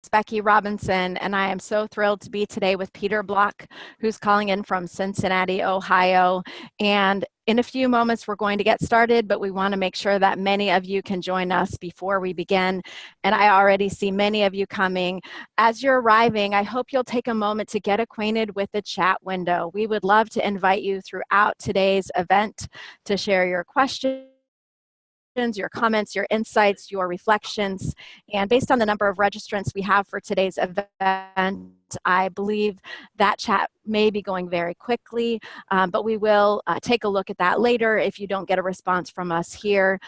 Becky Robinson, and I am so thrilled to be today with Peter Block, who's calling in from Cincinnati, Ohio. And in a few moments, we're going to get started, but we want to make sure that many of you can join us before we begin. And I already see many of you coming. As you're arriving, I hope you'll take a moment to get acquainted with the chat window. We would love to invite you throughout today's event to share your questions, your comments, your insights, your reflections. And based on the number of registrants we have for today's event, I believe that chat may be going very quickly, but we will take a look at that later if you don't get a response from us here.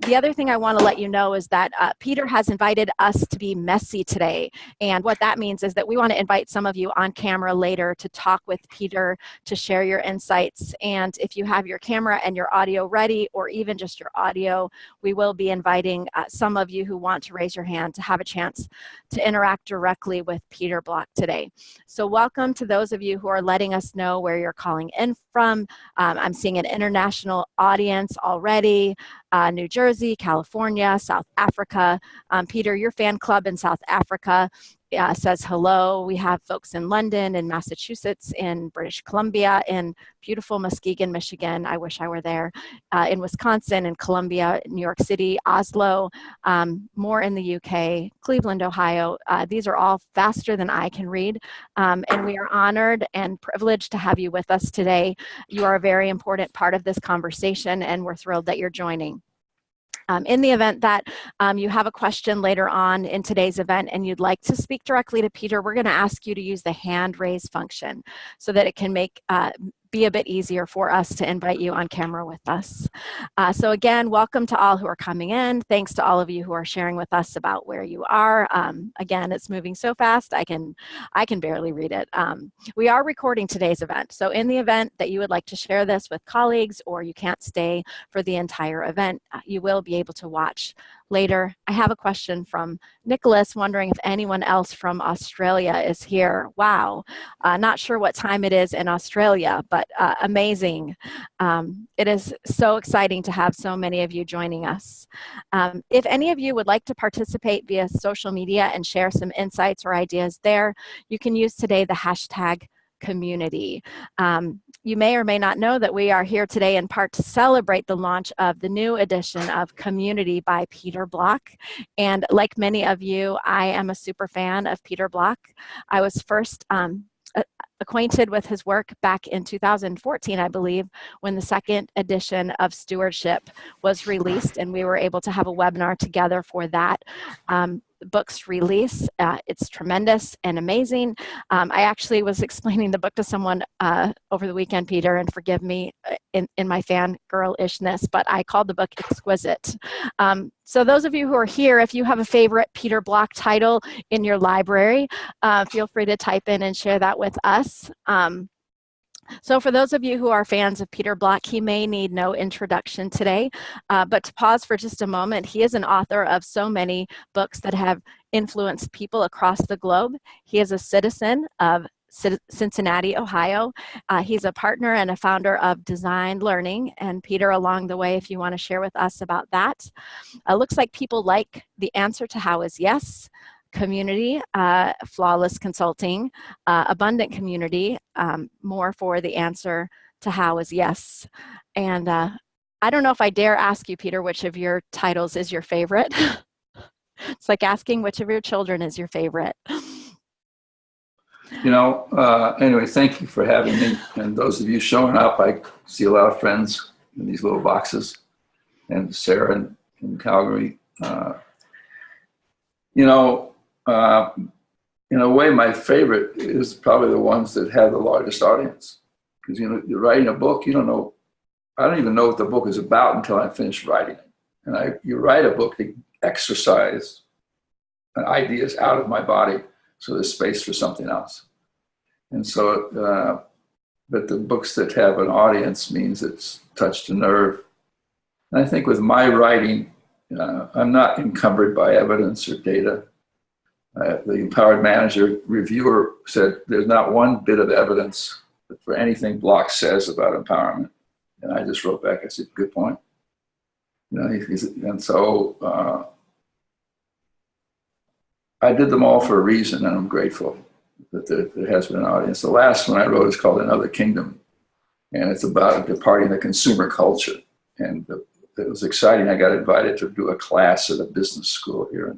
The other thing I want to let you know is that Peter has invited us to be messy today. And what that means is that we want to invite some of you on camera later to talk with Peter, to share your insights. And if you have your camera and your audio ready, or even just your audio, we will be inviting some of you who want to raise your hand to have a chance to interact directly with Peter Block today. So welcome to those of you who are letting us know where you're calling in from. I'm seeing an international audience already, New Jersey, California, South Africa. Peter, your fan club in South Africa says hello. We have folks in London, in Massachusetts, in British Columbia, in beautiful Muskegon, Michigan. I wish I were there. In Wisconsin, in Columbia, New York City, Oslo, more in the UK, Cleveland, Ohio. These are all faster than I can read. And we are honored and privileged to have you with us today. You are a very important part of this conversation, and we're thrilled that you're joining. In the event that you have a question later on in today's event and you'd like to speak directly to Peter, we're going to ask you to use the hand raise function so that it can be a bit easier for us to invite you on camera with us. So again, welcome to all who are coming in. Thanks to all of you who are sharing with us about where you are. Again, it's moving so fast, I can barely read it. We are recording today's event. So in the event that you would like to share this with colleagues or you can't stay for the entire event, you will be able to watch later. I have a question from Nicholas wondering if anyone else from Australia is here. Wow, not sure what time it is in Australia, but amazing. It is so exciting to have so many of you joining us. If any of you would like to participate via social media and share some insights or ideas there, you can use today the hashtag community. You may or may not know that we are here today in part to celebrate the launch of the new edition of Community by Peter Block. And like many of you, I am a super fan of Peter Block. I was first acquainted with his work back in 2014, I believe, when the second edition of Stewardship was released, and we were able to have a webinar together for that book's release. It's tremendous and amazing. I actually was explaining the book to someone over the weekend, Peter, and forgive me in my fangirl-ishness, but I called the book exquisite. So those of you who are here, if you have a favorite Peter Block title in your library, feel free to type in and share that with us. So for those of you who are fans of Peter Block, he may need no introduction today, but to pause for just a moment, he is an author of so many books that have influenced people across the globe. He is a citizen of Cincinnati, Ohio. He's a partner and a founder of Design Learning. And Peter, along the way, if you want to share with us about that. Looks like people like the answer to how is yes, community, flawless consulting, abundant community, more for the answer to how is yes. And I don't know if I dare ask you, Peter, which of your titles is your favorite. It's like asking which of your children is your favorite. You know, anyway, thank you for having me. And those of you showing up, I see a lot of friends in these little boxes. And Sarah in Calgary. You know, in a way, my favorite is probably the ones that have the largest audience. Because, you know, you're writing a book, you don't know, I don't even know what the book is about until I finish writing it. And you write a book to exercise ideas out of my body so there's space for something else. And so, but the books that have an audience means it's touched a nerve. And I think with my writing, I'm not encumbered by evidence or data. The Empowered Manager reviewer said there's not one bit of evidence for anything Block says about empowerment. And I just wrote back, I said, good point. You know, and so I did them all for a reason, and I'm grateful that there has been an audience. The last one I wrote is called Another Kingdom, and it's about departing the consumer culture. And it was exciting. I got invited to do a class at a business school here.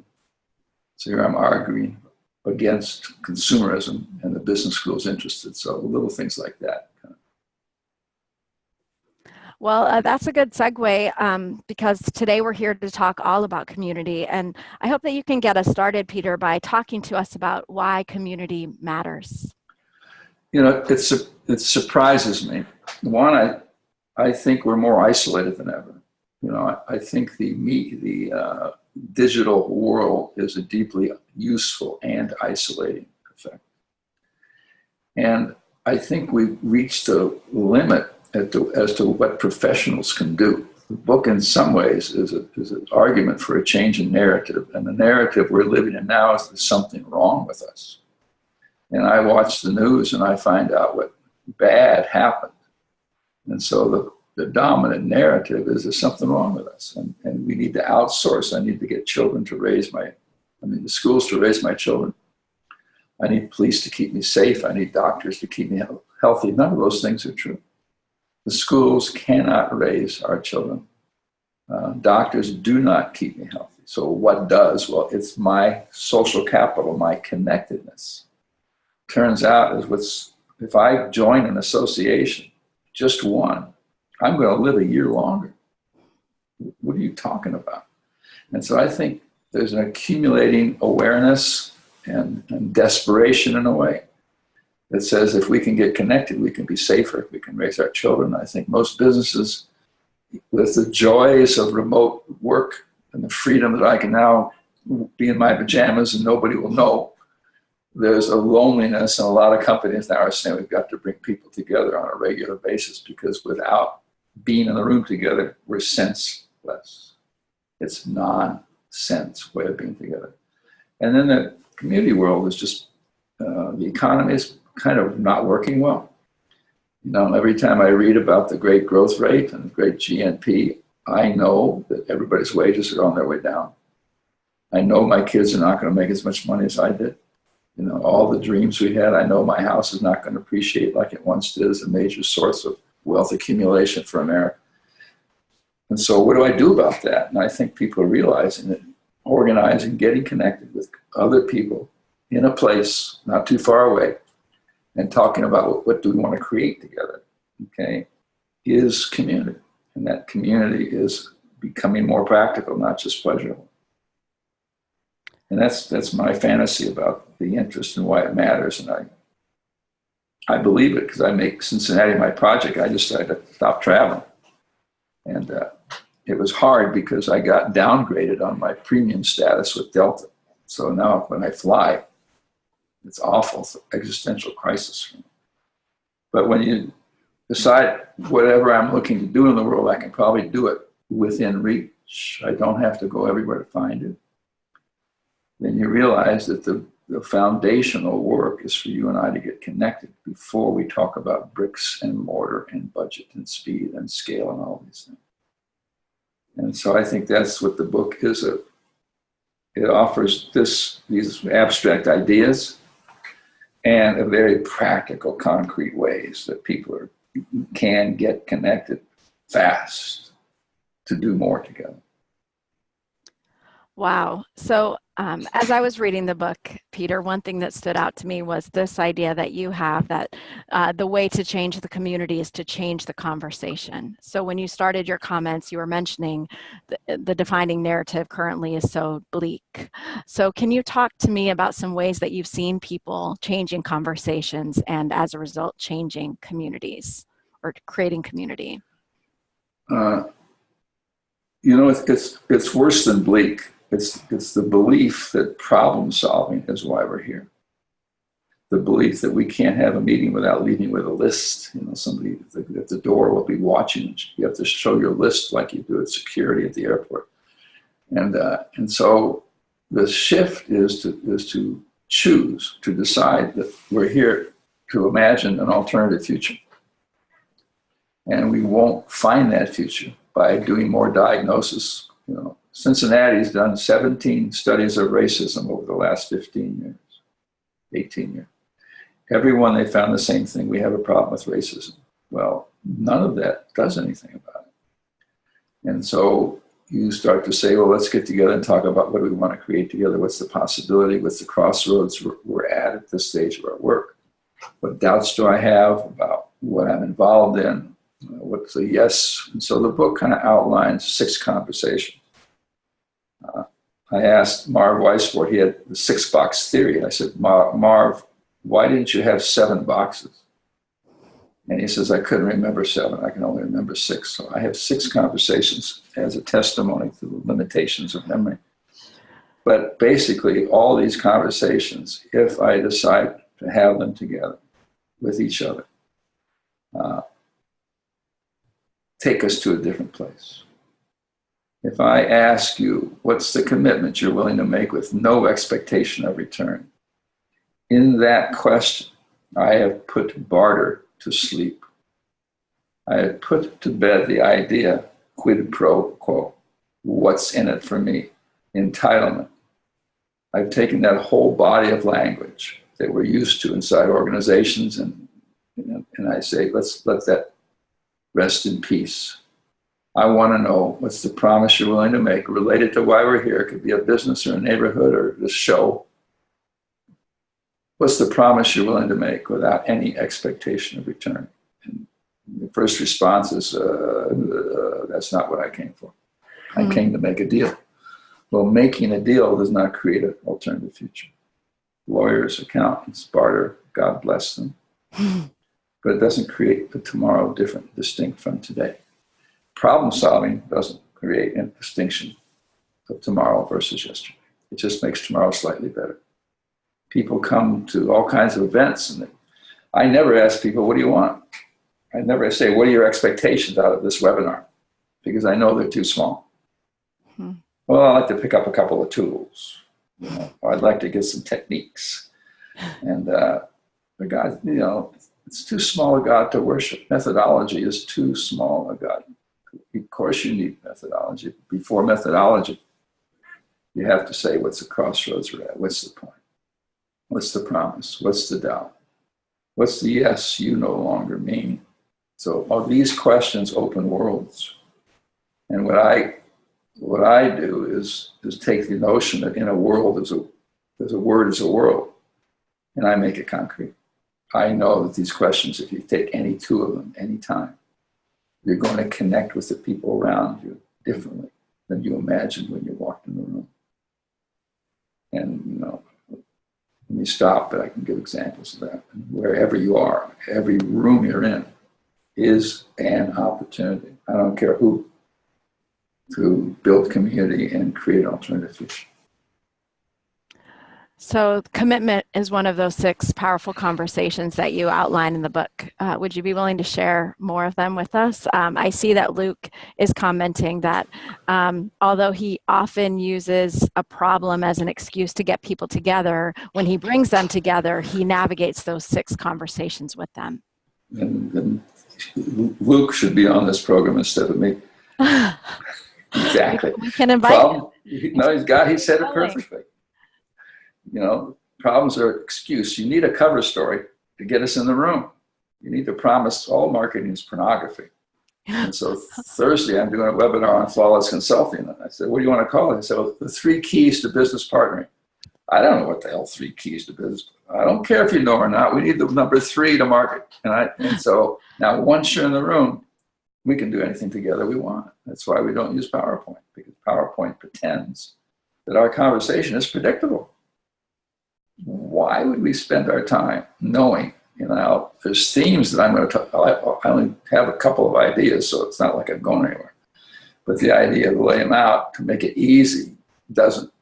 So here I'm arguing against consumerism, and the business school is interested. So little things like that. Well, that's a good segue because today we're here to talk all about community. And I hope that you can get us started, Peter, by talking to us about why community matters. You know, it surprises me. One, I think we're more isolated than ever. You know, I think the digital world is a deeply useful and isolating effect. And I think we've reached a limit as to what professionals can do. The book, in some ways, is an argument for a change in narrative. And the narrative we're living in now is there's something wrong with us. And I watch the news and I find out what bad happened. And so the dominant narrative is there's something wrong with us. And we need to outsource. I need to get children to the schools to raise my children. I need police to keep me safe. I need doctors to keep me healthy. None of those things are true. The schools cannot raise our children. Doctors do not keep me healthy. So what does? Well, it's my social capital, my connectedness. Turns out if I join an association, just one, I'm going to live a year longer. What are you talking about? And so I think there's an accumulating awareness and desperation in a way that says if we can get connected, we can be safer, we can raise our children. I think most businesses, with the joys of remote work and the freedom that I can now be in my pajamas and nobody will know, there's a loneliness, and a lot of companies now are saying we've got to bring people together on a regular basis because without being in the room together, we're senseless. It's nonsense way of being together. And then the community world is just, the economy is kind of not working well. You know, every time I read about the great growth rate and the great GNP, I know that everybody's wages are on their way down. I know my kids are not going to make as much money as I did. You know, all the dreams we had, I know my house is not going to appreciate like it once did as a major source of wealth accumulation for America. And so what do I do about that? And I think people are realizing that organizing, getting connected with other people in a place not too far away and talking about what do we want to create together, okay, is community. And that community is becoming more practical, not just pleasurable. And that's my fantasy about the interest and why it matters. And I believe it because I make Cincinnati my project. I decided to stop traveling. And it was hard because I got downgraded on my premium status with Delta. So now when I fly, it's awful. It's an existential crisis for me. But when you decide whatever I'm looking to do in the world, I can probably do it within reach. I don't have to go everywhere to find it. Then you realize that the foundational work is for you and I to get connected before we talk about bricks and mortar and budget and speed and scale and all these things. And so I think that's what the book is. It offers these abstract ideas and a very practical, concrete ways that people can get connected fast to do more together. Wow. So as I was reading the book, Peter, one thing that stood out to me was this idea that you have that the way to change the community is to change the conversation. So when you started your comments, you were mentioning the defining narrative currently is so bleak. So can you talk to me about some ways that you've seen people changing conversations and as a result, changing communities or creating community? You know, it's worse than bleak. It's the belief that problem solving is why we're here. The belief that we can't have a meeting without leaving with a list. You know, somebody at the door will be watching. You have to show your list like you do at security at the airport. And so the shift is to choose, to decide that we're here to imagine an alternative future. And we won't find that future by doing more diagnosis, you know, Cincinnati's done 17 studies of racism over the last 15 years, 18 years. Every one they found the same thing. We have a problem with racism. Well, none of that does anything about it. And so you start to say, well, let's get together and talk about what do we want to create together. What's the possibility? What's the crossroads we're at this stage of our work? What doubts do I have about what I'm involved in? What's a yes? And so the book kind of outlines 6 conversations. I asked Marv Weisford, he had the 6-box theory. I said, Marv, why didn't you have 7 boxes? And he says, I couldn't remember 7. I can only remember 6. So I have 6 conversations as a testimony to the limitations of memory. But basically, all these conversations, if I decide to have them together with each other, take us to a different place. If I ask you, what's the commitment you're willing to make with no expectation of return? In that question, I have put barter to sleep. I have put to bed the idea, quid pro quo, what's in it for me, entitlement. I've taken that whole body of language that we're used to inside organizations and I say, let's let that rest in peace. I want to know what's the promise you're willing to make related to why we're here. It could be a business or a neighborhood or this show. What's the promise you're willing to make without any expectation of return? And the first response is, that's not what I came for. I came to make a deal. Well, making a deal does not create an alternative future. Lawyers, accountants, barter, God bless them. But it doesn't create a tomorrow different, distinct from today. Problem solving doesn't create a distinction of tomorrow versus yesterday. It just makes tomorrow slightly better. People come to all kinds of events, and I never ask people, what do you want? I never say, what are your expectations out of this webinar? Because I know they're too small. Well, I like to pick up a couple of tools. Or I'd like to get some techniques. And the God, it's too small a God to worship. Methodology is too small a God. Of course you need methodology. Before methodology, you have to say what's the crossroads we're at. What's the point? What's the promise? What's the doubt? What's the yes you no longer mean? So all these questions open worlds. And what I do is take the notion that in a world there's a word is a world, and I make it concrete. I know that these questions, if you take any 2 of them, any time, you're going to connect with the people around you differently than you imagined when you walked in the room. And, let me stop, but I can give examples of that. And wherever you are, every room you're in is an opportunity. I don't care who, to build community and create an alternative future. So commitment is one of those 6 powerful conversations that you outline in the book. Would you be willing to share more of them with us? I see that Luke is commenting that although he often uses a problem as an excuse to get people together, when he brings them together, he navigates those 6 conversations with them. And Luke should be on this program instead of me. Exactly. We can invite him. No, he said it perfectly. Problems are an excuse. You need a cover story to get us in the room. You need to promise. All marketing is pornography. And so Thursday, I'm doing a webinar on flawless consulting. And I said, what do you want to call it? I said, well, the 3 keys to business partnering. I don't know what the hell 3 keys to business. I don't care if you know or not. We need the number 3 to market. And so now once you're in the room, we can do anything together we want. That's why we don't use PowerPoint, because PowerPoint pretends that our conversation is predictable. Why would we spend our time knowing, there's themes that I'm going to talk, I only have a couple of ideas, so it's not like I'm going anywhere. But the idea to lay them out to make it easy doesn't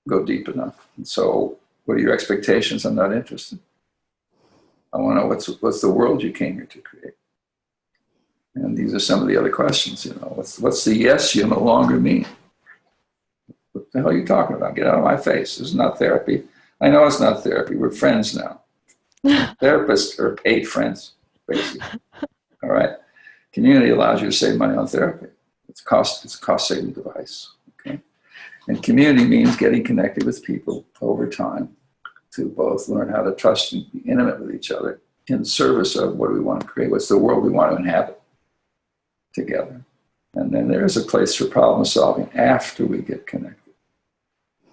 go deep enough. And so what are your expectations? I'm not interested. I want to know what's the world you came here to create. And these are some of the other questions, what's the yes you no longer mean? What the hell are you talking about? Get out of my face. This is not therapy. I know it's not therapy. We're friends now. Therapists are paid friends, basically. All right. Community allows you to save money on therapy. It's a cost-saving device. Okay. And community means getting connected with people over time to both learn how to trust and be intimate with each other in service of what do we want to create, what's the world we want to inhabit together. And then there is a place for problem solving after we get connected.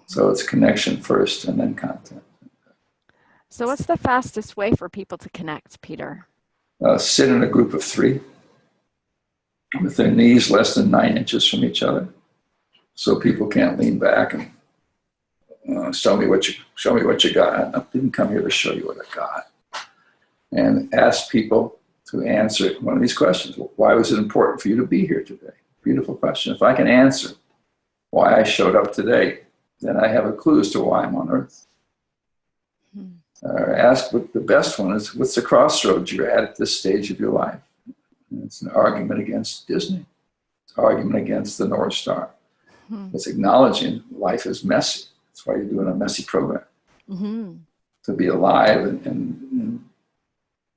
So it's connection first and then content. So what's the fastest way for people to connect, Peter? Sit in a group of 3 with their knees less than 9 inches from each other, so people can't lean back and show me what you got. I didn't come here to show you what I got. And ask people to answer one of these questions. Why was it important for you to be here today? Beautiful question. If I can answer why I showed up today, then I have a clue as to why I'm on Earth. Ask what the best one is, what's the crossroads you're at this stage of your life? And it's an argument against Disney. It's an argument against the North Star. It's acknowledging life is messy. That's why you're doing a messy program. To be alive and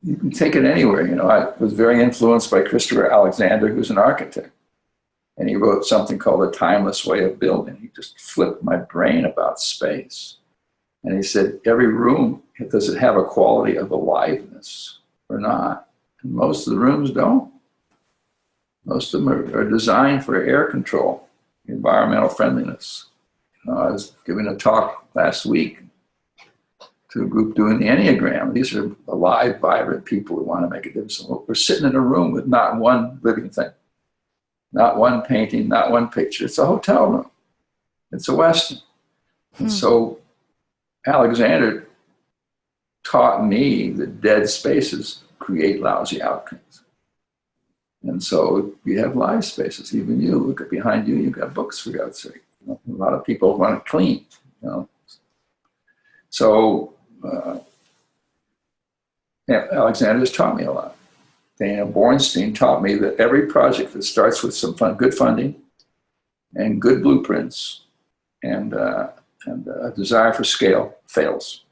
you can take it anywhere. You know, I was very influenced by Christopher Alexander, who's an architect. And he wrote something called The Timeless Way of Building. He just flipped my brain about space. And he said, every room, does it have a quality of aliveness or not? And most of the rooms don't. Most of them are designed for air control, environmental friendliness. You know, I was giving a talk last week to a group doing the Enneagram. These are alive, vibrant people who want to make a difference. We're sitting in a room with not one living thing, not one painting, not one picture. It's a hotel room. It's a Westin. And so Alexander taught me that dead spaces create lousy outcomes. And so you have live spaces. Even you, look at behind you, you've got books, for God's sake. You know, a lot of people want to clean, you know. So Alexander's taught me a lot. Daniel Bornstein taught me that every project that starts with some good funding and good blueprints and a desire for scale fails.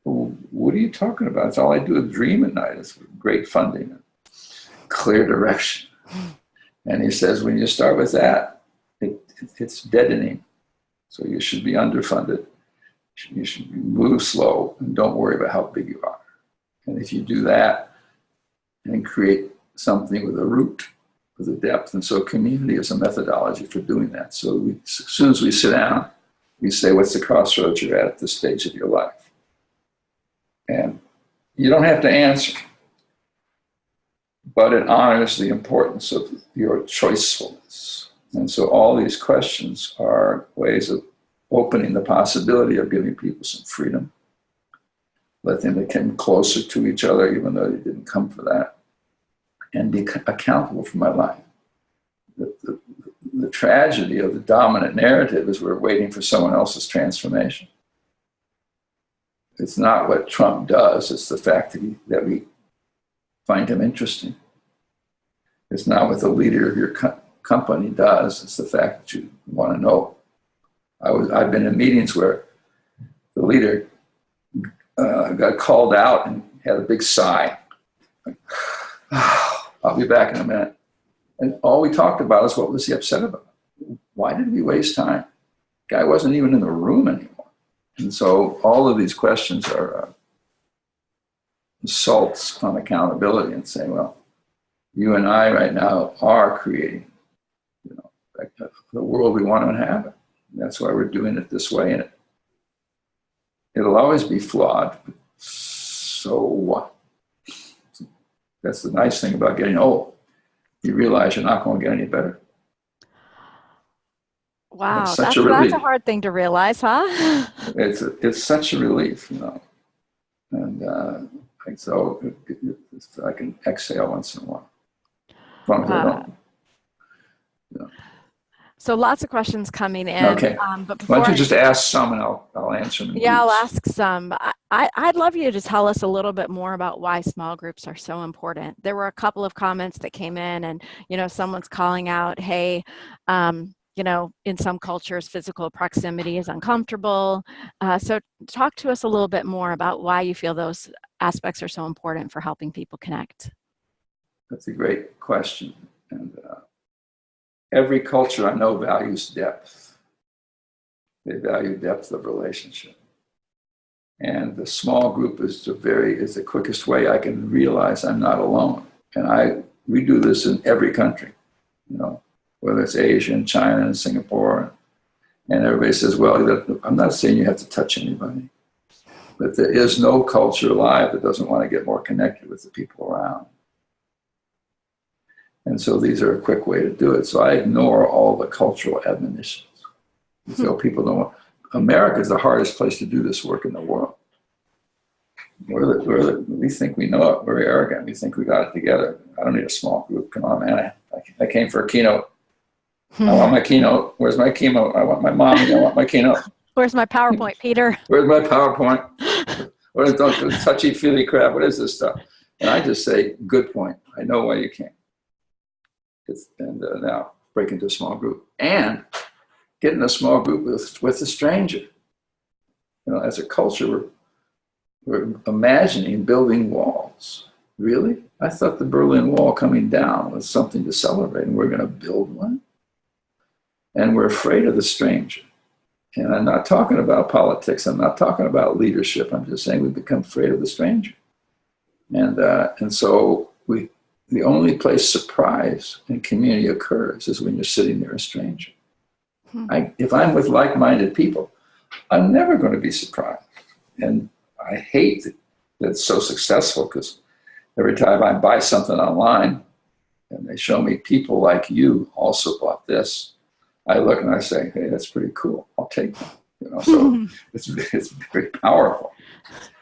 Well, what are you talking about? It's all I do is dream at night. It's great funding and clear direction. And he says, when you start with that, it's deadening. So you should be underfunded. You should move slow and don't worry about how big you are. And if you do that and create something with a root, with a depth, and so community is a methodology for doing that. So as soon as we sit down, we say, what's the crossroads you're at this stage of your life? And you don't have to answer, but it honors the importance of your choicefulness. And so all these questions are ways of opening the possibility of giving people some freedom, let them come closer to each other, even though they didn't come for that, and be accountable for my life. The tragedy of the dominant narrative is we're waiting for someone else's transformation. It's not what Trump does, it's the fact that we find him interesting. It's not what the leader of your company does, it's the fact that you want to know. I've been in meetings where the leader got called out and had a big sigh. Like, I'll be back in a minute. And all we talked about is what was he upset about? Why did we waste time? The guy wasn't even in the room anymore. And so all of these questions are assaults on accountability and saying, well, you and I right now are creating, you know, the world we want to inhabit. That's why we're doing it this way. And it'll always be flawed. So what? That's the nice thing about getting old. You realize you're not going to get any better. Wow, that's a hard thing to realize, huh? It's such a relief, you know. And so I can exhale once in a while. As long as I don't. You know. So lots of questions coming in. Okay. But why don't you just ask some and I'll answer them. Yeah, I'll ask some. I'd love you to tell us a little bit more about why small groups are so important. There were a couple of comments that came in and, you know, someone's calling out, hey, you know, in some cultures, physical proximity is uncomfortable. So talk to us a little bit more about why you feel those aspects are so important for helping people connect. That's a great question. And every culture I know values depth. They value depth of relationship. And the small group is the quickest way I can realize I'm not alone. And we do this in every country, you know, whether it's Asia and China and Singapore. And everybody says, well, I'm not saying you have to touch anybody, but there is no culture alive that doesn't want to get more connected with the people around. And so these are a quick way to do it. So I ignore all the cultural admonitions. So people don't want, America is the hardest place to do this work in the world. We think we know it. We're arrogant. We think we got it together. I don't need a small group. Come on, man. I came for a keynote. I want my keynote. Where's my keynote? I want my mommy. I want my keynote. Where's my PowerPoint, Peter? Where's my PowerPoint? What is the touchy-feely crap? What is this stuff? And I just say, good point. I know why you came. Now break into a small group and get in a small group with a stranger. You know, as a culture, we're imagining building walls. Really? I thought the Berlin Wall coming down was something to celebrate, and we're going to build one. And we're afraid of the stranger. And I'm not talking about politics. I'm not talking about leadership. I'm just saying we become afraid of the stranger. And so the only place surprise and community occurs is when you're sitting near a stranger. If I'm with like-minded people, I'm never going to be surprised. And I hate that it's so successful, because every time I buy something online and they show me people like you also bought this, I look and I say, hey, that's pretty cool. I'll take that. You know, so it's very powerful.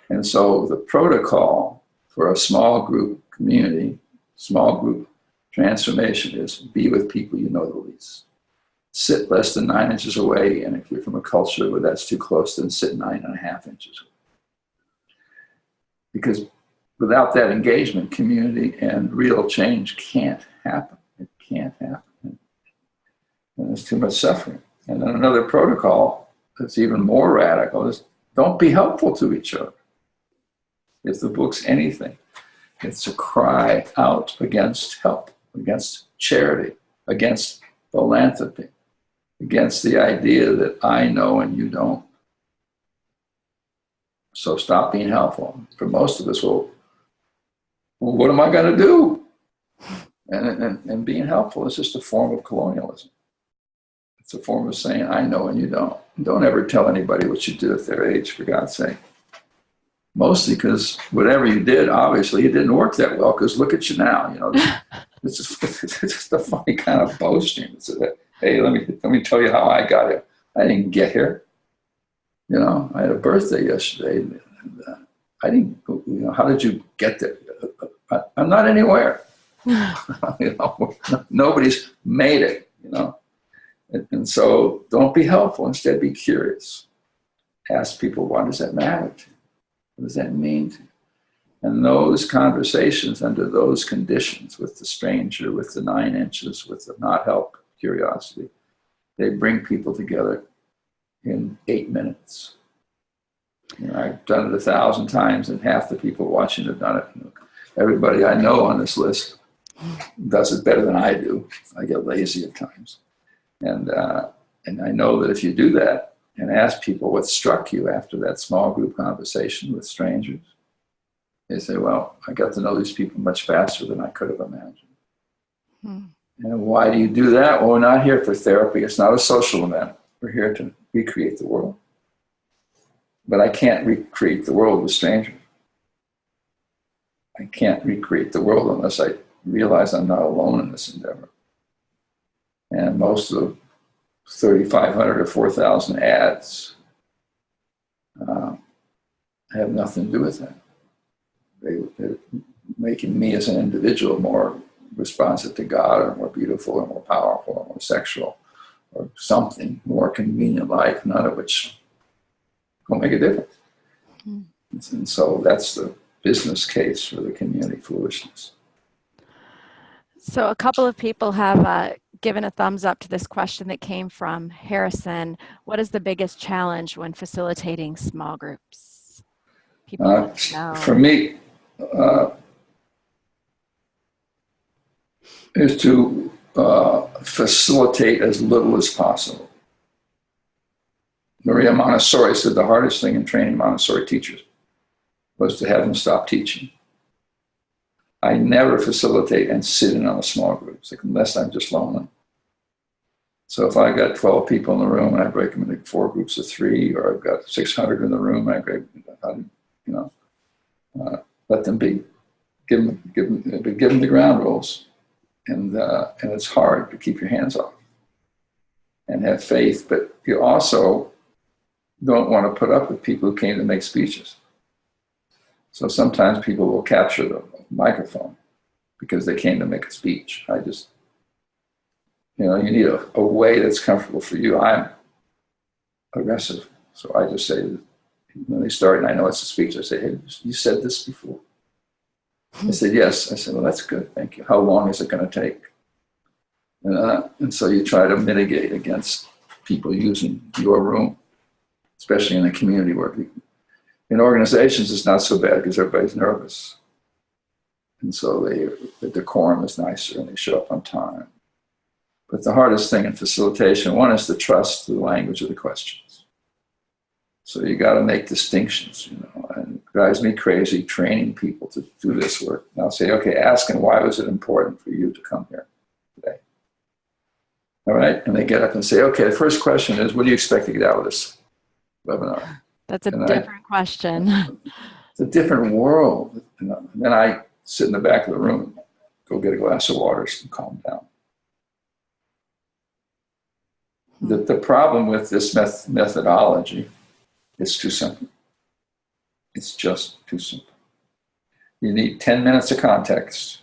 And so the protocol for a small group community, small group transformation is be with people you know the least. Sit less than 9 inches away, and if you're from a culture where that's too close, then sit 9.5 inches away. Because without that engagement, community and real change can't happen. It can't happen. And there's too much suffering. And then another protocol that's even more radical is don't be helpful to each other. If the book's anything, it's a cry out against help, against charity, against philanthropy, against the idea that I know and you don't. So stop being helpful. For most of us, well what am I going to do? And being helpful is just a form of colonialism. It's a form of saying, I know and you don't. Don't ever tell anybody what you did at their age, for God's sake. Mostly because whatever you did, obviously, it didn't work that well, because look at you now. You know, it's just a funny kind of boasting. It's that, hey, let me tell you how I got here. I didn't get here. You know, I had a birthday yesterday. And, I didn't, you know, how did you get there? I'm not anywhere. You know, nobody's made it, you know. And so don't be helpful. Instead, be curious. Ask people, what does that matter to you? What does that mean to you? And those conversations under those conditions with the stranger, with the 9 inches, with the not help curiosity, they bring people together in 8 minutes. You know, I've done it 1,000 times, and half the people watching have done it. Everybody I know on this list does it better than I do. I get lazy at times. And I know that if you do that and ask people what struck you after that small group conversation with strangers, they say, well, I got to know these people much faster than I could have imagined. And why do you do that? Well, we're not here for therapy. It's not a social event. We're here to recreate the world. But I can't recreate the world with strangers. I can't recreate the world unless I realize I'm not alone in this endeavor. And most of the 3,500 or 4,000 ads have nothing to do with that. They're making me as an individual more responsive to God, or more beautiful, or more powerful, or more sexual, or something more convenient life, none of which will make a difference. And so that's the business case for the community foolishness. So a couple of people have given a thumbs up to this question that came from Harrison. What is the biggest challenge when facilitating small groups? People for me, is to facilitate as little as possible. Maria Montessori said the hardest thing in training Montessori teachers was to have them stop teaching. I never facilitate and sit in on a small group, unless I'm just lonely. So if I got 12 people in the room and I break them into 4 groups of 3, or I've got 600 in the room and I break, let them be. Give them the ground rules, and it's hard to keep your hands off and have faith, but you also don't want to put up with people who came to make speeches. So sometimes people will capture the microphone because they came to make a speech. You need a way that's comfortable for you. I'm aggressive, so I just say, when they start and I know it's a speech, I say, hey, you said this before. I said, yes. I said, well, that's good, thank you. How long is it going to take? And so you try to mitigate against people using your room, especially in the community work. In organizations, it's not so bad because everybody's nervous. And so the decorum is nicer and they show up on time. But the hardest thing in facilitation, one, is to trust the language of the questions. So you got to make distinctions, and it drives me crazy training people to do this work. And I'll say, okay, asking why was it important for you to come here today? All right, and they get up and say, okay, the first question is, what do you expect to get out of this webinar? That's a different question. It's a different world. And then I sit in the back of the room and go get a glass of water and calm down. The problem with this methodology, it's too simple. It's just too simple. You need 10 minutes of context.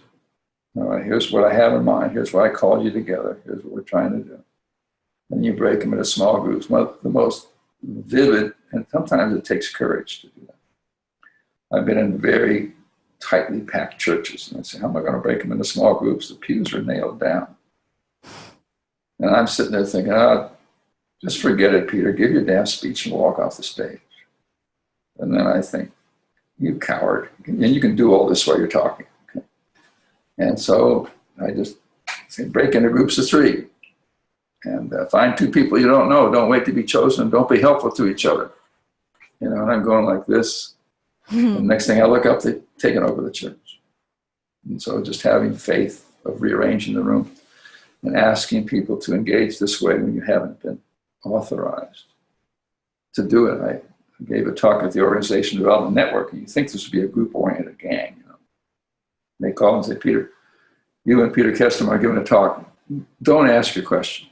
All right, here's what I have in mind. Here's why I called you together. Here's what we're trying to do. And you break them into small groups. One of the most vivid, and sometimes it takes courage to do that. I've been in very tightly packed churches, and I say, how am I going to break them into small groups? The pews are nailed down. And I'm sitting there thinking, just forget it, Peter. Give your damn speech and walk off the stage. And then I think, you coward. And you can do all this while you're talking. Okay? And so I just say, break into groups of 3. And find 2 people you don't know. Don't wait to be chosen. Don't be helpful to each other. And I'm going like this. And the next thing I look up, they've taken over the church. And so just having faith of rearranging the room and asking people to engage this way when you haven't been authorized to do it. I gave a talk at the Organization Development Network, and you think this would be a group-oriented gang. They call and say, Peter, you and Peter Kestem are giving a talk. Don't ask your questions.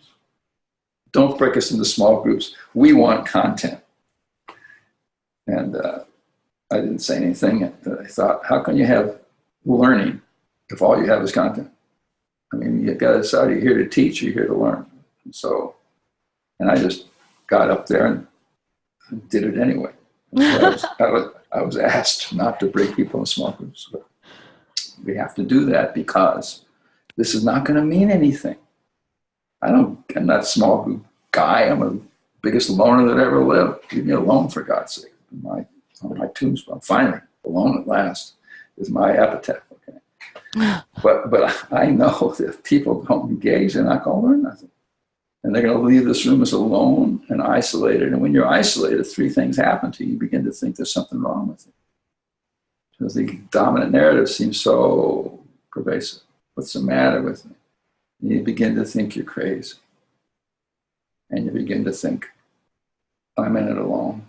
Don't break us into small groups. We want content. And I didn't say anything. I thought, how can you have learning if all you have is content? I mean, you got to decide, you're here to teach, you're here to learn. And I just got up there and did it anyway. I was asked not to break people in small groups. But we have to do that because this is not going to mean anything. I'm not a small group guy. I'm the biggest loner that ever lived. Leave me alone, for God's sake. On my tombstone, finally, alone at last, is my epitaph. Okay, but I know that if people don't engage, they're not going to learn nothing, and they're going to leave this room as alone and isolated. And when you're isolated, 3 things happen to you. You begin to think there's something wrong with it, because the dominant narrative seems so pervasive. What's the matter with me? And you begin to think you're crazy, and you begin to think, I'm in it alone.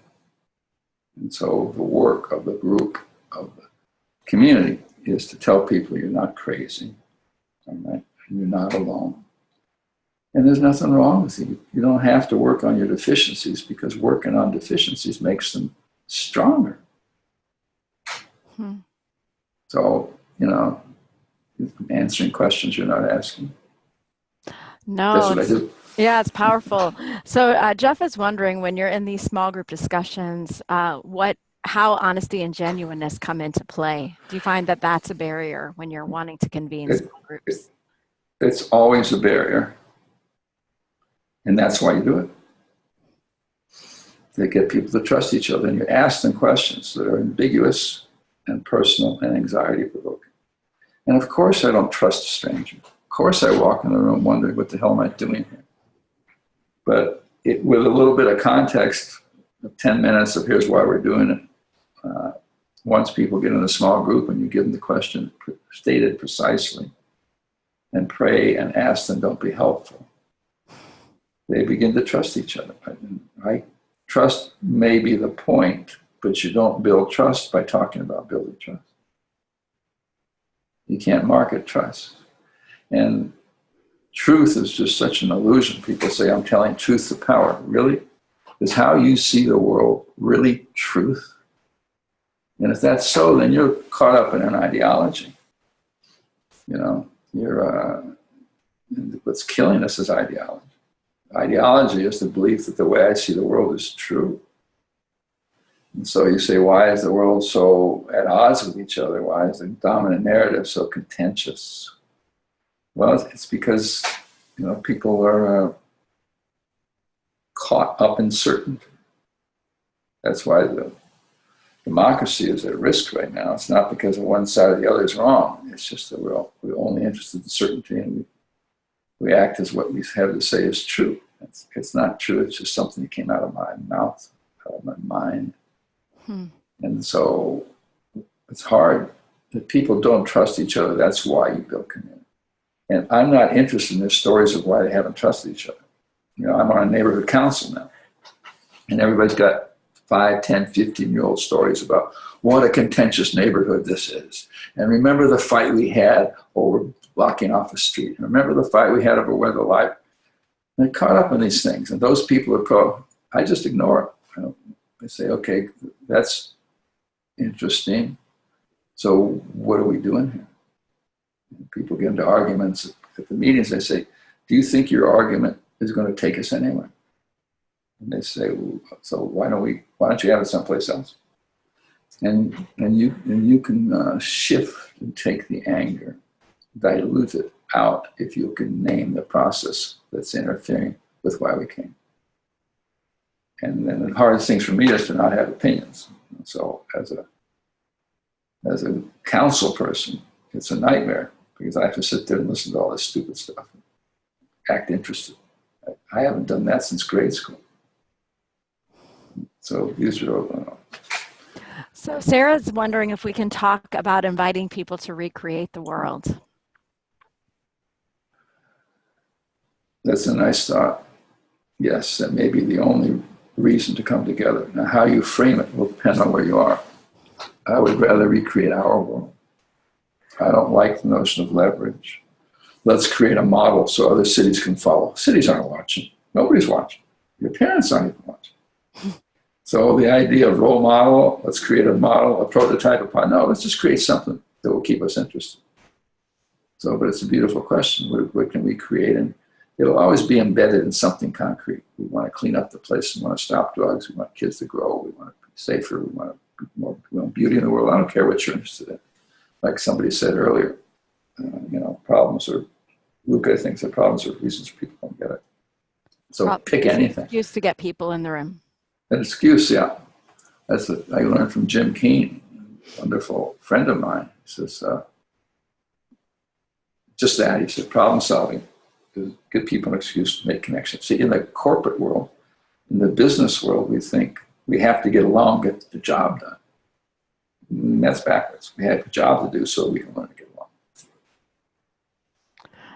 And so the work of the group, of the community, is to tell people you're not crazy, all right? And you're not alone. And there's nothing wrong with you. You don't have to work on your deficiencies, because working on deficiencies makes them stronger. So, answering questions you're not asking. No, that's what I do. Yeah, it's powerful. So Jeff is wondering, when you're in these small group discussions, how honesty and genuineness come into play. Do you find that that's a barrier when you're wanting to convene small groups? It's always a barrier. And that's why you do it. They get people to trust each other, and you ask them questions that are ambiguous and personal and anxiety-provoking. And of course I don't trust a stranger. Of course I walk in the room wondering, what the hell am I doing here? But with a little bit of context, 10 minutes of here's why we're doing it. Once people get in a small group and you give them the question stated precisely and pray and ask them, don't be helpful, they begin to trust each other. Right? Trust may be the point, but you don't build trust by talking about building trust. You can't market trust. And truth is just such an illusion. People say, I'm telling truth to power. Really? Is how you see the world really truth? And if that's so, then you're caught up in an ideology. What's killing us is ideology. Ideology is the belief that the way I see the world is true. And so you say, why is the world so at odds with each other? Why is the dominant narrative so contentious? Well, it's because people are caught up in certainty. That's why the democracy is at risk right now. It's not because of one side or the other is wrong. It's just that we're only interested in certainty, and we act as what we have to say is true. It's not true. It's just something that came out of my mouth, out of my mind. And so it's hard. If people don't trust each other, that's why you build community. And I'm not interested in their stories of why they haven't trusted each other. I'm on a neighborhood council now, and everybody's got 5, 10, 15-year-old stories about what a contentious neighborhood this is. And remember the fight we had over blocking off a street. And remember the fight we had over where the light. They're caught up in these things. And those people are I just ignore it. I say, okay, that's interesting. So what are we doing here? And people get into arguments at the meetings. They say, do you think your argument is going to take us anywhere? And they say, well, so why don't you have it someplace else? And you can shift and take the anger, dilute it out if you can name the process that's interfering with why we came. And then the hardest things for me is to not have opinions. So as a council person, it's a nightmare because I have to sit there and listen to all this stupid stuff, and act interested. I haven't done that since grade school. So these are. So Sarah's wondering if we can talk about inviting people to recreate the world. That's a nice thought. Yes, that may be the only reason to come together. Now, how you frame it will depend on where you are. I would rather recreate our world. I don't like the notion of leverage. Let's create a model so other cities can follow. Cities aren't watching. Nobody's watching. Your parents aren't even watching. So the idea of role model, let's create a model, a prototype upon, no, let's just create something that will keep us interested. So, but it's a beautiful question. What can we create? And it'll always be embedded in something concrete. We want to clean up the place. We want to stop drugs. We want kids to grow. We want to be safer. We want to be more, beauty in the world. I don't care what you're interested in. Like somebody said earlier, problems are, Luca thinks that problems are reasons people don't get it. So pick anything. Used to get people in the room. An excuse, yeah. That's what I learned from Jim Keane, a wonderful friend of mine. He says, just that. He said, problem solving. Give people an excuse to make connections. See, in the corporate world, in the business world, we think we have to get along, get the job done. And that's backwards. We have a job to do so we can learn to get along.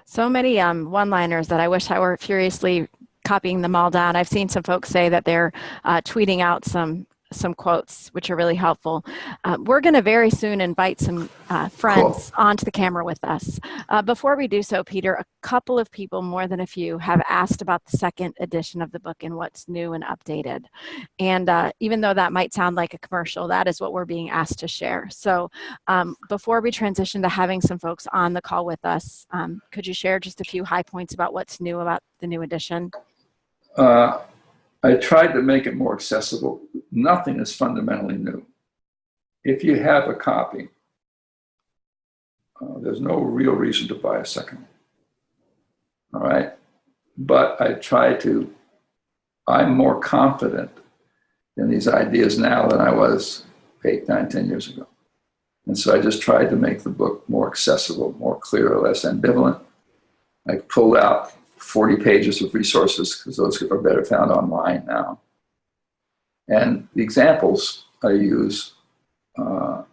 So many one-liners that I wish I were furiously copying them all down. I've seen some folks say that they're tweeting out some quotes, which are really helpful. We're going to very soon invite some friends onto the camera with us. Before we do so, Peter, a couple of people, more than a few, have asked about the second edition of the book and what's new and updated. And even though that might sound like a commercial, that is what we're being asked to share. So before we transition to having some folks on the call with us, could you share just a few high points about what's new about the new edition? I tried to make it more accessible. Nothing is fundamentally new. If you have a copy, there's no real reason to buy a second one. All right? But I'm more confident in these ideas now than I was 8, 9, 10 years ago. And so I just tried to make the book more accessible, more clear, less ambivalent. I pulled out 40 pages of resources, because those are better found online now. And the examples I use are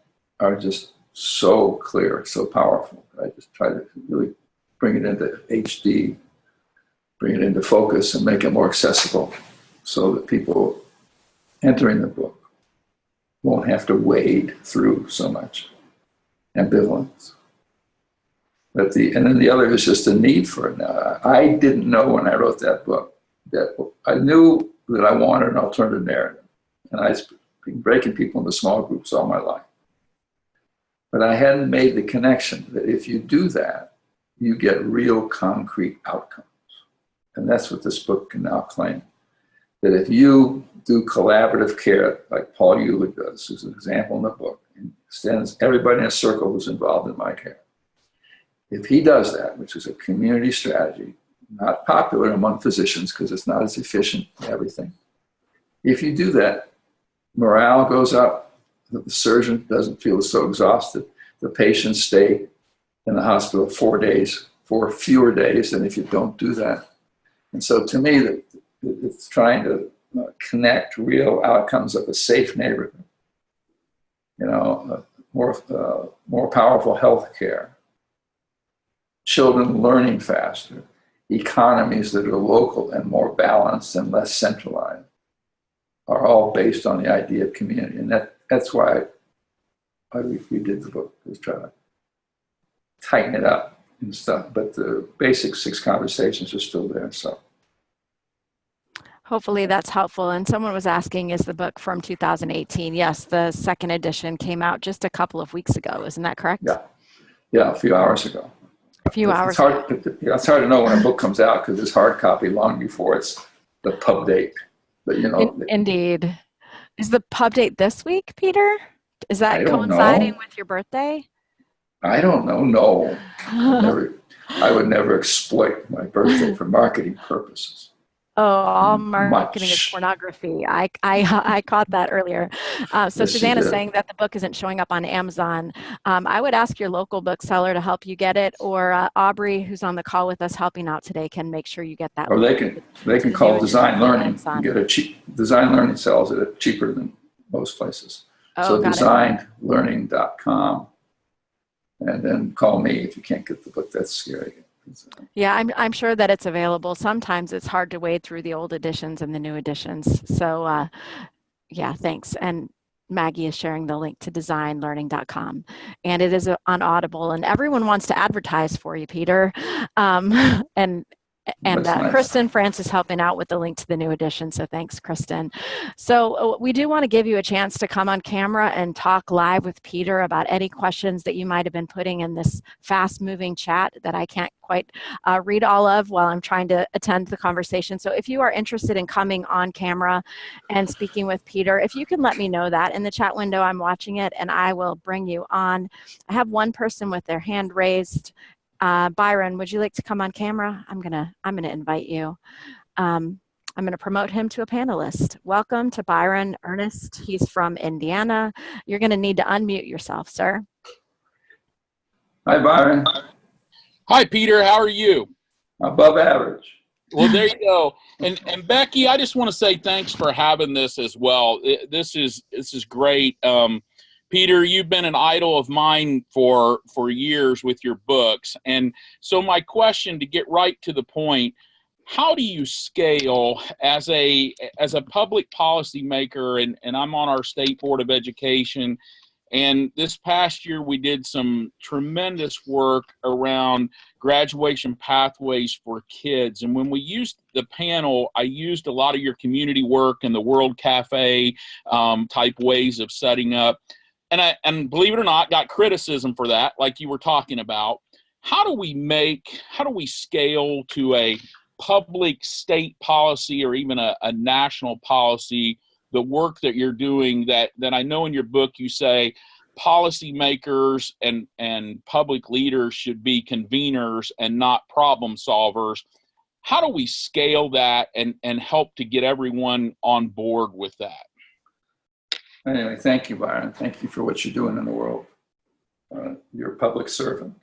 just so clear, so powerful. I just try to really bring it into HD, bring it into focus, and make it more accessible so that people entering the book won't have to wade through so much ambivalence. And then the other is just a need for it. I didn't know when I wrote that book that I knew that I wanted an alternative narrative. And I've been breaking people into small groups all my life. But I hadn't made the connection that if you do that, you get real concrete outcomes. And that's what this book can now claim. That if you do collaborative care, like Paul Euler does, who's an example in the book, and stands everybody in a circle who's involved in my care. If he does that, which is a community strategy, not popular among physicians because it's not as efficient in everything. If you do that, morale goes up, the surgeon doesn't feel so exhausted, the patients stay in the hospital 4 fewer days than if you don't do that. And so to me, it's trying to connect real outcomes of a safe neighborhood, more powerful health care, children learning faster, economies that are local and more balanced and less centralized, are all based on the idea of community. And that's why we did the book, was try to tighten it up and stuff. But the basic 6 conversations are still there. So hopefully that's helpful. And someone was asking, is the book from 2018? Yes, the second edition came out just a couple of weeks ago. Isn't that correct? Yeah, a few hours ago. A few hours ago. It's hard to know when a book comes out because it's hard copy long before it's the pub date. But Indeed. Is the pub date this week, Peter? Is that coinciding with your birthday? I don't know. No, I would never exploit my birthday for marketing purposes. Oh, all marketing is pornography. I caught that earlier. So Yes, Susanna's saying that the book isn't showing up on Amazon. I would ask your local bookseller to help you get it, or Aubrey, who's on the call with us helping out today, can make sure you get that. Or they can call Design Learning and get a cheap. Design Learning sells it cheaper than most places. So designlearning.com, and then call me if you can't get the book. That's scary. Yeah, I'm sure that it's available. Sometimes it's hard to wade through the old editions and the new editions. So yeah, thanks. And Maggie is sharing the link to designlearning.com, and it is on Audible, and everyone wants to advertise for you, Peter. And nice. Kristen France is helping out with the link to the new edition, so thanks, Kristen. So we do want to give you a chance to come on camera and talk live with Peter about any questions that you might have been putting in this fast-moving chat that I can't quite read all of while I'm trying to attend the conversation. So if you are interested in coming on camera and speaking with Peter, if you can let me know that in the chat window, I'm watching it, and I will bring you on. I have one person with their hand raised. Byron, would you like to come on camera? I'm gonna invite you. I'm gonna promote him to a panelist. Welcome to Byron Ernest. He's from Indiana. You're gonna need to unmute yourself, sir. Hi, Byron. Hi, Peter. How are you? Above average. Well, there you go. And Becky, I just want to say thanks for having this as well. This is great. Peter, you've been an idol of mine for years with your books. And so my question, to get right to the point, how do you scale as a public policy maker, and I'm on our State Board of Education, and this past year we did some tremendous work around graduation pathways for kids. And when we used the panel, I used a lot of your community work and the World Cafe type ways of setting up. And believe it or not, got criticism for that, like you were talking about. How do we scale to a public state policy or even a national policy, the work that you're doing that I know in your book you say policymakers and public leaders should be conveners and not problem solvers? How do we scale that and help to get everyone on board with that? Anyway, thank you, Byron. Thank you for what you're doing in the world. You're a public servant,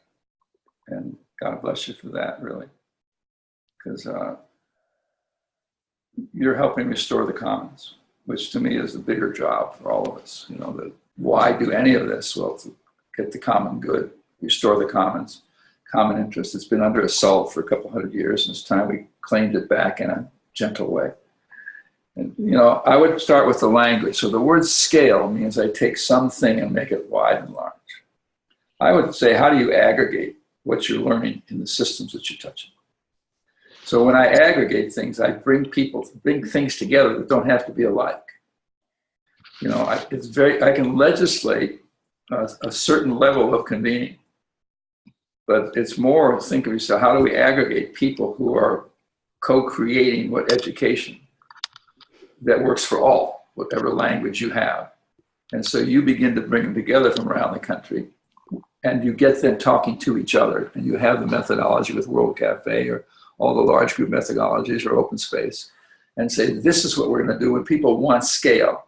and God bless you for that, really. because you're helping restore the commons, which to me is the bigger job for all of us. Why do any of this? Well, to get the common good, restore the commons, common interest. It's been under assault for a couple hundred years, and it's time we claimed it back in a gentle way. And, I would start with the language. So the word scale means I take something and make it wide and large. I would say, how do you aggregate what you're learning in the systems that you're touching? So when I aggregate things, I bring things together that don't have to be alike. I can legislate a certain level of convening, but it's more, think of yourself, how do we aggregate people who are co-creating what education that works for all, whatever language you have. And so you begin to bring them together from around the country, and you get them talking to each other, and you have the methodology with World Cafe or all the large group methodologies or open space, and say, this is what we're going to do. When people want scale,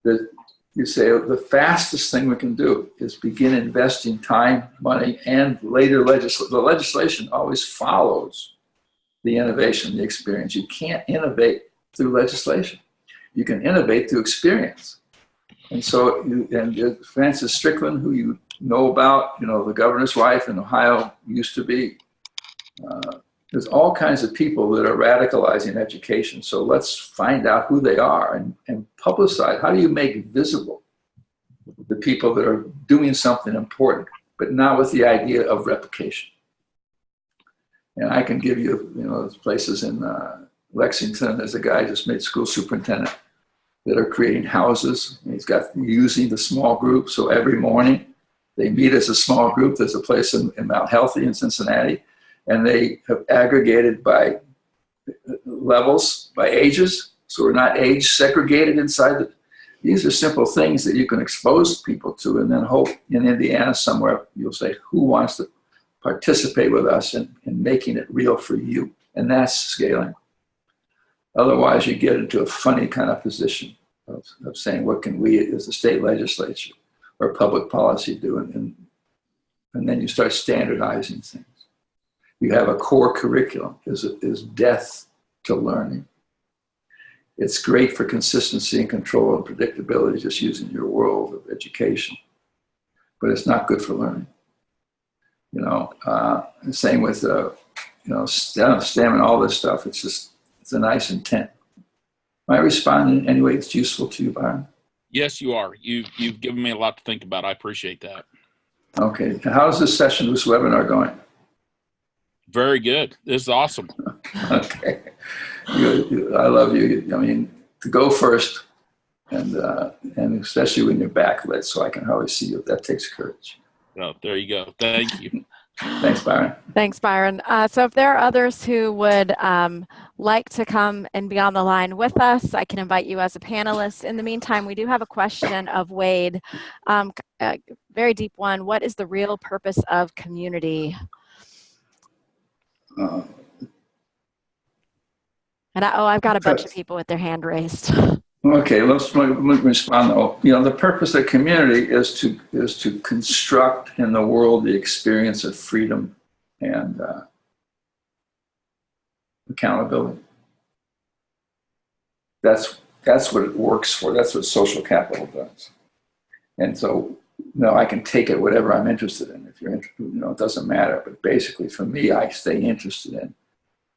you say the fastest thing we can do is begin investing time, money, and later the legislation always follows the innovation, the experience. You can't innovate through legislation. You can innovate through experience. And so, Frances Strickland, who you know about, the governor's wife in Ohio, used to be. There's all kinds of people that are radicalizing education. So let's find out who they are and publicize. How do you make visible the people that are doing something important, but not with the idea of replication? And I can give you, places in Lexington. There's a guy just made school superintendent that are creating houses. And he's got using the small group. So every morning they meet as a small group. There's a place in Mount Healthy in Cincinnati. And they have aggregated by levels, by ages. So we're not age segregated inside. These are simple things that you can expose people to, and then hope in Indiana somewhere you'll say, who wants to participate with us in making it real for you? And that's scaling. Otherwise, you get into a funny kind of position of saying, what can we as a state legislature or public policy do? And then you start standardizing things. You have a core curriculum, is death to learning. It's great for consistency and control and predictability, just using your world of education, but it's not good for learning. Same with, STEM and all this stuff. It's a nice intent. Am I responding in any way that's useful to you, Byron? Yes, you are. You've given me a lot to think about. I appreciate that. Okay. How's this session, this webinar going? Very good. This is awesome. Okay. I love you. I mean, to go first, and especially when you're backlit, so I can always see you. That takes courage. Oh, there you go. Thank you. Thanks, Byron. Thanks, Byron. So if there are others who would like to come and be on the line with us, I can invite you as a panelist. In the meantime, we do have a question of Wade, a very deep one. What is the real purpose of community? And I've got a bunch of people with their hand raised. Okay, let me respond. The purpose of community is to construct in the world the experience of freedom and accountability. That's what it works for. That's what social capital does. And so, I can take it whatever I'm interested in. If you're interested, it doesn't matter. But basically, for me, I stay interested in,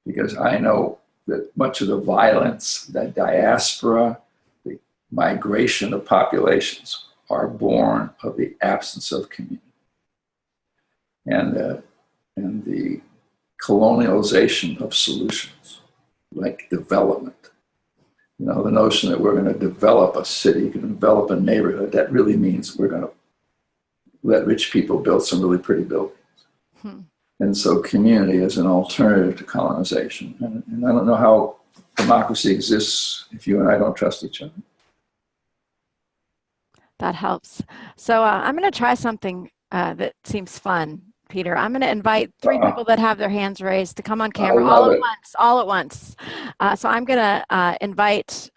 because I know that much of the violence, that diaspora, the migration of populations are born of the absence of community. And the colonialization of solutions, like development. The notion that we're going to develop a city, develop a neighborhood, that really means we're going to let rich people build some really pretty buildings. And so community is an alternative to colonization. And I don't know how democracy exists if you and I don't trust each other. That helps. So I'm going to try something that seems fun, Peter. I'm going to invite three people that have their hands raised to come on camera all at once. So I'm going to invite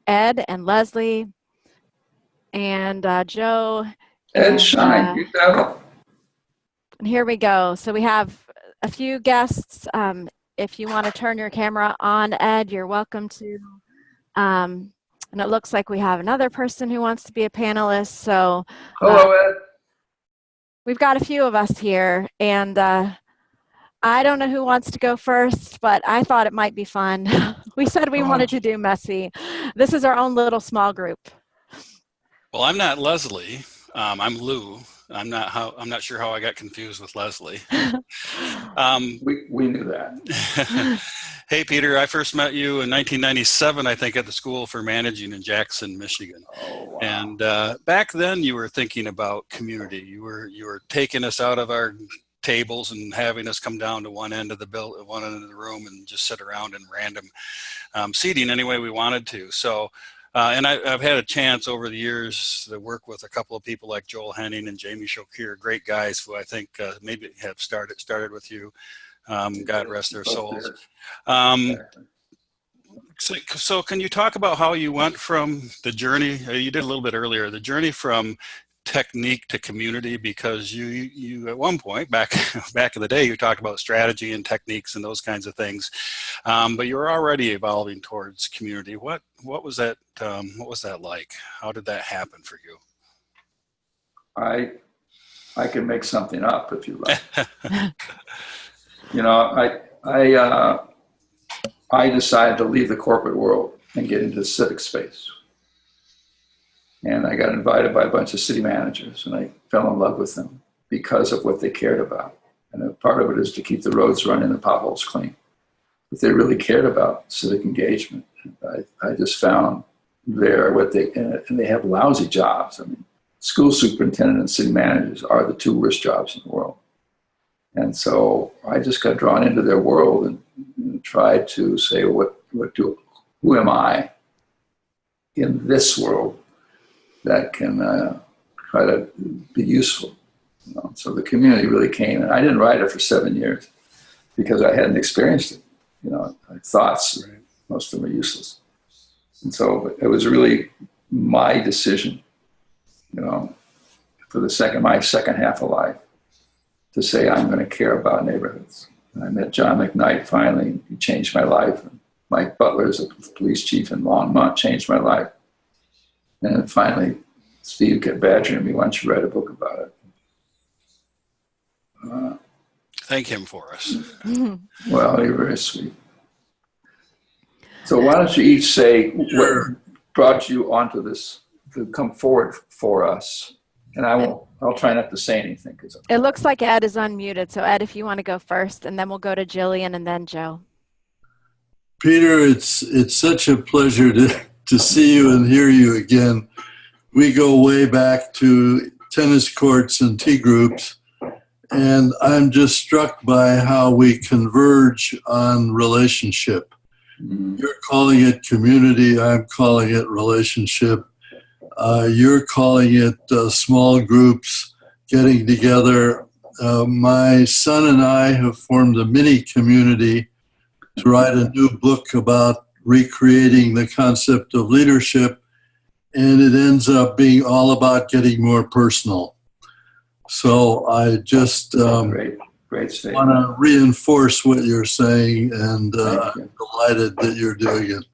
Ed and Leslie and Joe. Ed, shine. And here we go. So we have a few guests if you want to turn your camera on, Ed, you're welcome to. And it looks like we have another person who wants to be a panelist. So Hello, Ed. we've got a few of us here, and I don't know who wants to go first, but I thought it might be fun. We said we wanted to do messy. This is our own little small group. Well, I'm not Leslie. I'm Lou. I'm not sure how I got confused with Leslie. We knew that. Hey, Peter, I first met you in 1997, I think, at the School for Managing in Jackson, Michigan. Oh, wow. And back then, you were thinking about community. You were taking us out of our tables and having us come down to one end of the room and just sit around in random seating any way we wanted to. So. And I've had a chance over the years to work with a couple of people like Joel Henning and Jamie Shokir, great guys who I think maybe have started with you. God rest their souls. So can you talk about how you went from the journey, you did a little bit earlier, the journey from technique to community, because you at one point back in the day you talked about strategy and techniques and those kinds of things, but you were already evolving towards community. What was that like? How did that happen for you? I can make something up if you like. You know, I decided to leave the corporate world and get into the civic space. And I got invited by a bunch of city managers, and I fell in love with them because of what they cared about. And part of it is to keep the roads running and the potholes clean. But they really cared about civic engagement. I just found there and they have lousy jobs. I mean, school superintendent and city managers are the two worst jobs in the world. And so I just got drawn into their world and tried to say, who am I in this world that can try to be useful. You know? So the community really came, and I didn't write it for 7 years because I hadn't experienced it. You know, thoughts, right. Most of them are useless. And so it was really my decision, you know, for my second half of life to say I'm going to care about neighborhoods. And I met John McKnight finally. He changed my life. And Mike Butler is a police chief in Longmont, changed my life. And then finally, Steve kept badgering me, why don't you write a book about it? Thank him for us. Well, you're very sweet. So why don't you each say what brought you onto this, to come forward for us? And I'll try not to say anything. It looks like Ed is unmuted. So Ed, if you want to go first, and then we'll go to Jillian and then Joe. Peter, it's such a pleasure to see you and hear you again. We go way back to tennis courts and tea groups, and I'm just struck by how we converge on relationship. You're calling it community, I'm calling it relationship. You're calling it small groups getting together. My son and I have formed a mini community to write a new book about recreating the concept of leadership, and it ends up being all about getting more personal. So I just great want to reinforce what you're saying, and I'm delighted that you're doing it.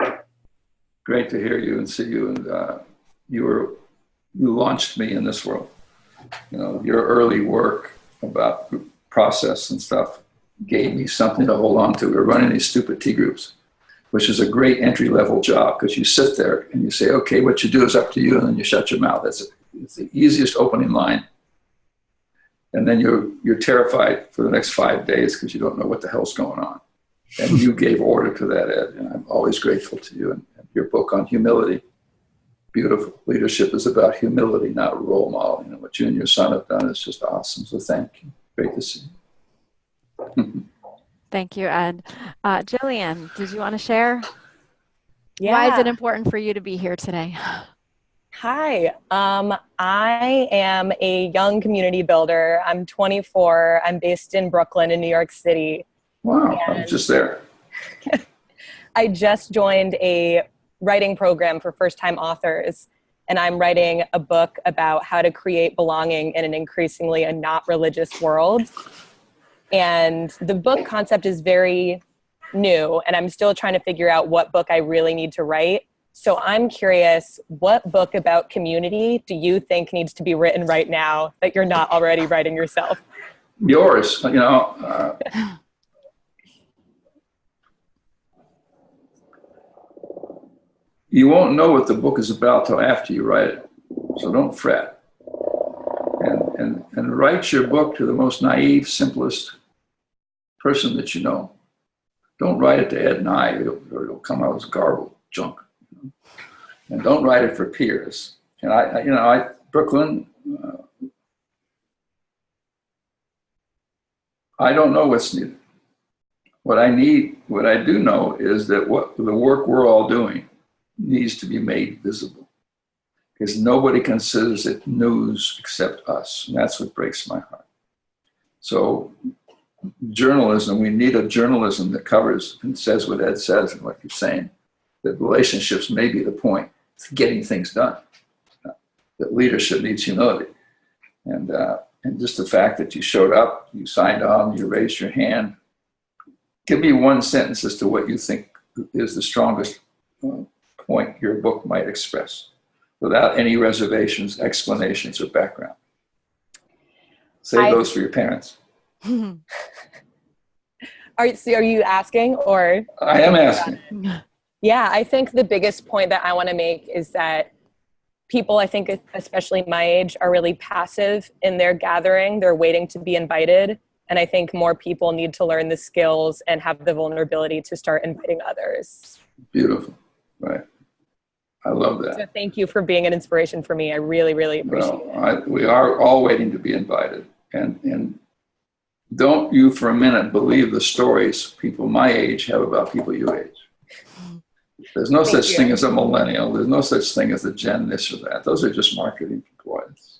Great to hear you and see you, and you launched me in this world. You know, your early work about process and stuff gave me something to hold on to. We were running these stupid tea groups, which is a great entry-level job because you sit there and you say, okay, what you do is up to you, and then you shut your mouth. It's the easiest opening line. And then you're terrified for the next 5 days because you don't know what the hell's going on. And you gave order to that, Ed, and I'm always grateful to you. And your book on humility, beautiful. Leadership is about humility, not role modeling. And what you and your son have done is just awesome. So thank you. Great to see you. Thank you, Ed. Jillian, did you want to share? Yeah. Why is it important for you to be here today? Hi, I am a young community builder. I'm 24. I'm based in Brooklyn in New York City. Wow, I'm just there. I just joined a writing program for first-time authors, and I'm writing a book about how to create belonging in an increasingly not religious world. And the book concept is very new, and I'm still trying to figure out what book I really need to write. So I'm curious, what book about community do you think needs to be written right now that you're not already writing yourself? Yours, you won't know what the book is about till after you write it. So don't fret. And write your book to the most naive, simplest person that you know. Don't write it to Ed and I, or it'll come out as garbled junk. And don't write it for peers. And Brooklyn, I don't know what's needed. What I do know is that what the work we're all doing needs to be made visible, because nobody considers it news except us. And that's what breaks my heart. So journalism, we need a journalism that covers and says what Ed says and what you're saying, that relationships may be the point. It's getting things done. That leadership needs humility. And just the fact that you showed up, you signed on, you raised your hand. Give me one sentence as to what you think is the strongest point your book might express, without any reservations, explanations, or background. Save those for your parents. Are you asking, or? I am asking. Yeah, I think the biggest point that I want to make is that people, I think especially my age, are really passive in their gathering. They're waiting to be invited. And I think more people need to learn the skills and have the vulnerability to start inviting others. Beautiful. Right. I love that. So thank you for being an inspiration for me. I really, really appreciate it. We are all waiting to be invited. And don't you for a minute believe the stories people my age have about people your age. There's no such thing as a millennial. There's no such thing as a Gen this or that. Those are just marketing ploys.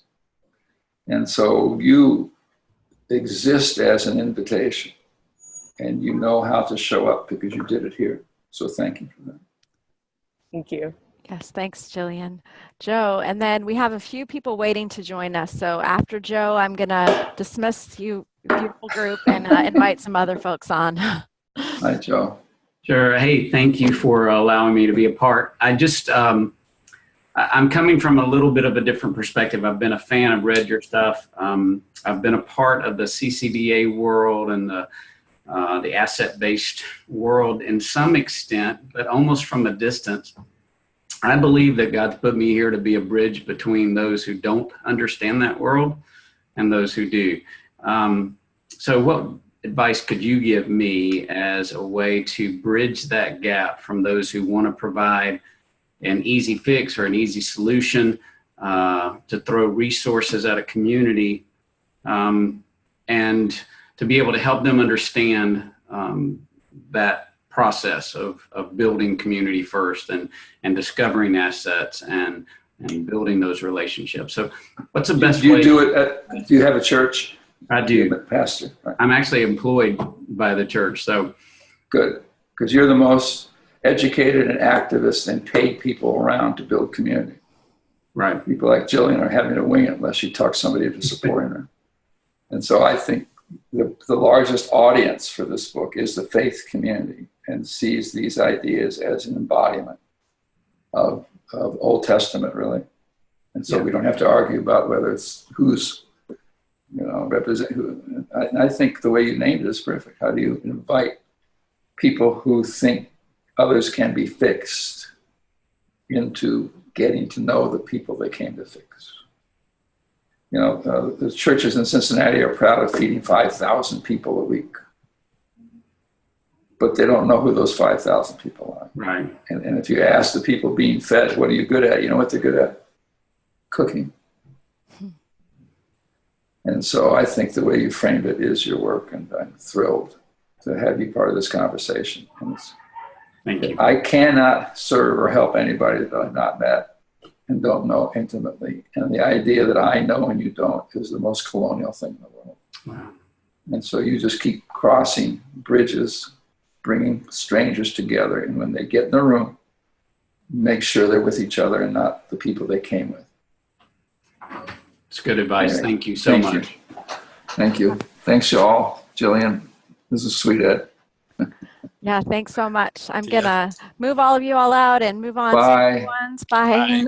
And so you exist as an invitation, and you know how to show up because you did it here. So thank you for that. Thank you. Yes, thanks, Jillian. Joe, and then we have a few people waiting to join us. So after Joe, I'm going to dismiss you, beautiful group, and invite some other folks on. Hi, Joe. Sure. Hey, thank you for allowing me to be a part. I'm coming from a little bit of a different perspective. I've been a fan. I've read your stuff. I've been a part of the CCBA world and the asset-based world in some extent, but almost from a distance. I believe that God's put me here to be a bridge between those who don't understand that world and those who do. So what advice could you give me as a way to bridge that gap from those who want to provide an easy fix or an easy solution, to throw resources at a community, and to be able to help them understand that process of building community first and discovering assets and building those relationships. So what's the best way? Do you have a church? I do. Pastor. Right. I'm actually employed by the church. So good, because you're the most educated and activists and paid people around to build community. Right. People like Jillian are having to wing it unless you talk somebody into supporting her. And so I think the largest audience for this book is the faith community, and sees these ideas as an embodiment of Old Testament, really. And so we don't have to argue about whether it's who's, represent who. I think the way you named it is perfect. How do you invite people who think others can be fixed into getting to know the people they came to fix? The churches in Cincinnati are proud of feeding 5,000 people a week, but they don't know who those 5,000 people are. Right. And if you ask the people being fed, what are you good at? You know what they're good at? Cooking. And so I think the way you framed it is your work, and I'm thrilled to have you part of this conversation. Thank you. I cannot serve or help anybody that I've not met and don't know intimately. And the idea that I know and you don't is the most colonial thing in the world. Wow. And so you just keep crossing bridges, bringing strangers together. And when they get in the room, make sure they're with each other and not the people they came with. It's good advice. Thank you so much. Thank you. Thanks, y'all. Jillian, this is sweet, Ed. Yeah, thanks so much. I'm Yeah. gonna move all of you all out and move on to Bye. new ones. Bye.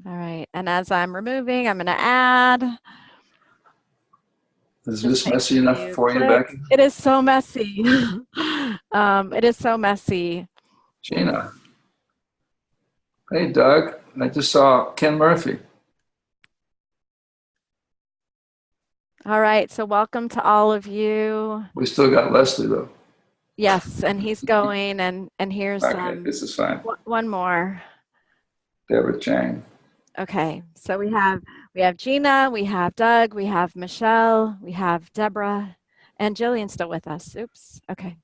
All right, and as I'm removing, I'm gonna add. Is Just this takes messy a enough few for you, clicks. Becky? It is so messy. It is so messy. Gina. Hey, Doug. I just saw Ken Murphy. All right, so welcome to all of you. We still got Leslie, though. Yes, and he's going, and here's Okay, this is fine. one more. Deborah Chang. Okay, so we have Gina, we have Doug, we have Michelle, we have Deborah, and Jillian's still with us. Oops. Okay.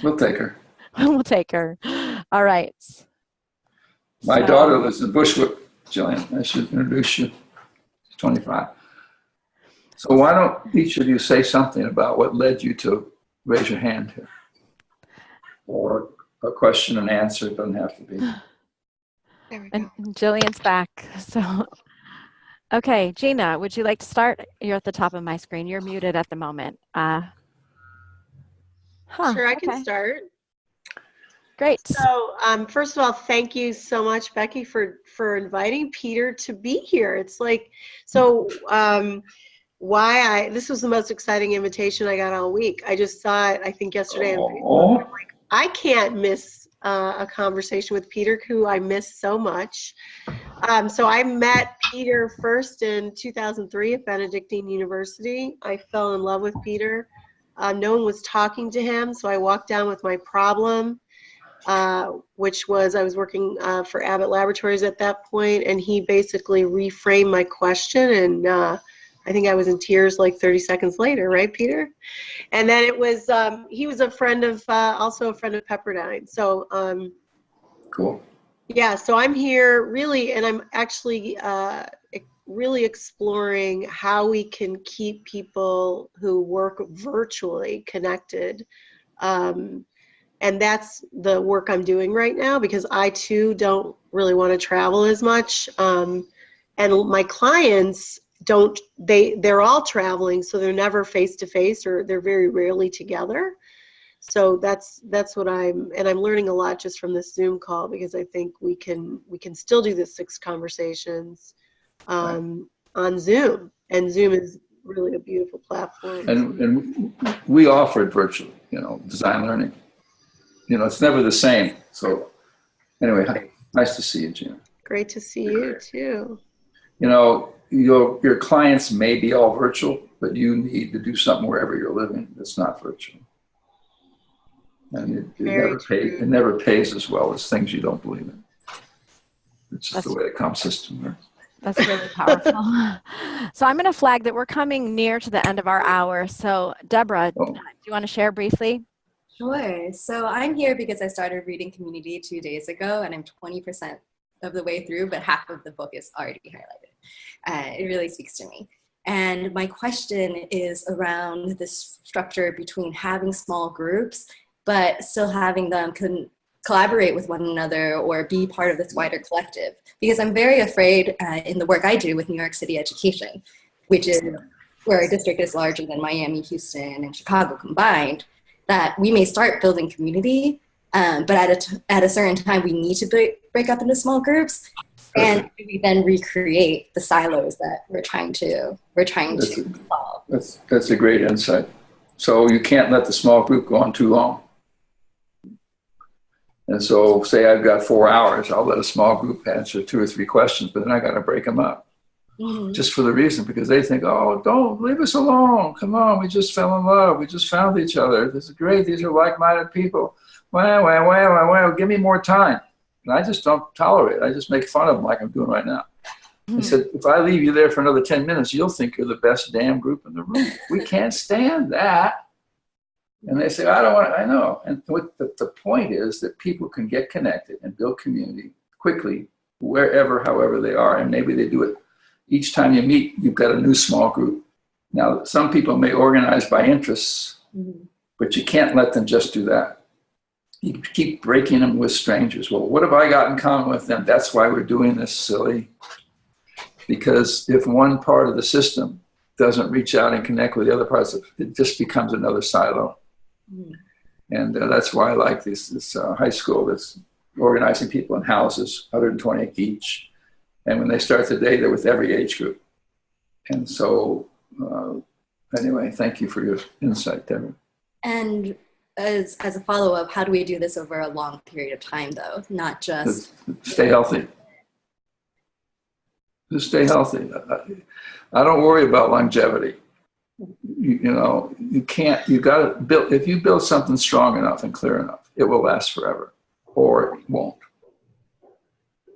We'll take her. We'll take her. All right. My So- daughter lives in Bushwick, Jillian. I should introduce you. She's 25. So why don't each of you say something about what led you to raise your hand here? Or a question and answer, it doesn't have to be. There we And go. Jillian's back. So, okay, Gina, would you like to start? You're at the top of my screen. You're muted at the moment. Sure, I Okay. can start. Great. So, first of all, thank you so much, Becky, for inviting Peter to be here. It's like, so this was the most exciting invitation I got all week. I just saw it, I think yesterday on Facebook. I'm like, I can't miss a conversation with Peter, who I miss so much. So I met Peter first in 2003 at Benedictine University. I fell in love with Peter. No one was talking to him, so I walked down with my problem, which was I was working for Abbott Laboratories at that point, and he basically reframed my question, and I think I was in tears like 30 seconds later, right, Peter? And then it was, he was a friend of, also a friend of Pepperdine. So, Cool. yeah, so I'm here really, and I'm actually really exploring how we can keep people who work virtually connected. And that's the work I'm doing right now, because I too don't really want to travel as much. And my clients they're all traveling, so they're never face to face, or they're very rarely together. So that's what I'm learning a lot just from this Zoom call, because I think we can still do the 6 conversations on Zoom, and Zoom is really a beautiful platform. And we offer it virtually, design learning. It's never the same. So anyway, nice to see you, Gina. Great to see you too. Your clients may be all virtual, but you need to do something wherever you're living that's not virtual. And it never pays as well as things you don't believe in. It's just the way the comp system works. That's really powerful. So I'm going to flag that we're coming near to the end of our hour. So Deborah, do you want to share briefly? Sure. So I'm here because I started reading Community 2 days ago, and I'm 20% of the way through, but half of the book is already highlighted. It really speaks to me. And my question is around this structure between having small groups, but still having them collaborate with one another or be part of this wider collective. Because I'm very afraid in the work I do with New York City education, which is where our district is larger than Miami, Houston, and Chicago combined, that we may start building community, but at a certain time we need to break up into small groups, and we then recreate the silos that we're trying to solve. That's a great insight. So you can't let the small group go on too long. And so say I've got 4 hours, I'll let a small group answer 2 or 3 questions, but then I got to break them up. Mm-hmm. Just for the reason, because they think, oh, don't leave us alone. Come on, we just fell in love. We just found each other. This is great. These are like-minded people. Well, give me more time. And I just don't tolerate it. I just make fun of them like I'm doing right now. Mm-hmm. I said, if I leave you there for another 10 minutes, you'll think you're the best damn group in the room. We can't stand that. And they say, I don't want to, I know. And what the point is that people can get connected and build community quickly, however they are. And maybe they do it. Each time you meet, you've got a new small group. Now, some people may organize by interests, but you can't let them just do that. You keep breaking them with strangers. Well, what have I got in common with them? That's why we're doing this, silly. Because if one part of the system doesn't reach out and connect with the other parts, it just becomes another silo. Mm. And that's why I like this high school that's organizing people in houses, 120 each. And when they start the day, they're with every age group. And so, anyway, thank you for your insight, Deborah. And as a follow-up, how do we do this over a long period of time, though? Not just... Stay healthy. Just stay healthy. I don't worry about longevity. You know, you can't, you got to build, if you build something strong enough and clear enough, it will last forever, or it won't.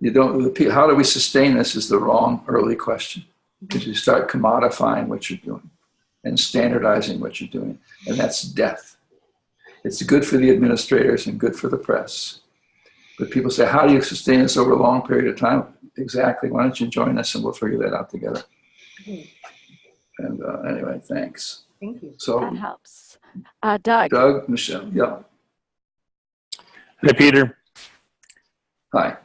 You don't, how do we sustain this is the wrong early question, because you start commodifying what you're doing and standardizing what you're doing, and that's death. It's good for the administrators and good for the press. But people say, how do you sustain this over a long period of time? Exactly. Why don't you join us and we'll figure that out together. And anyway, thanks. Thank you. So that helps. Doug. Doug, Michelle, yeah. Hey, Peter. Hi.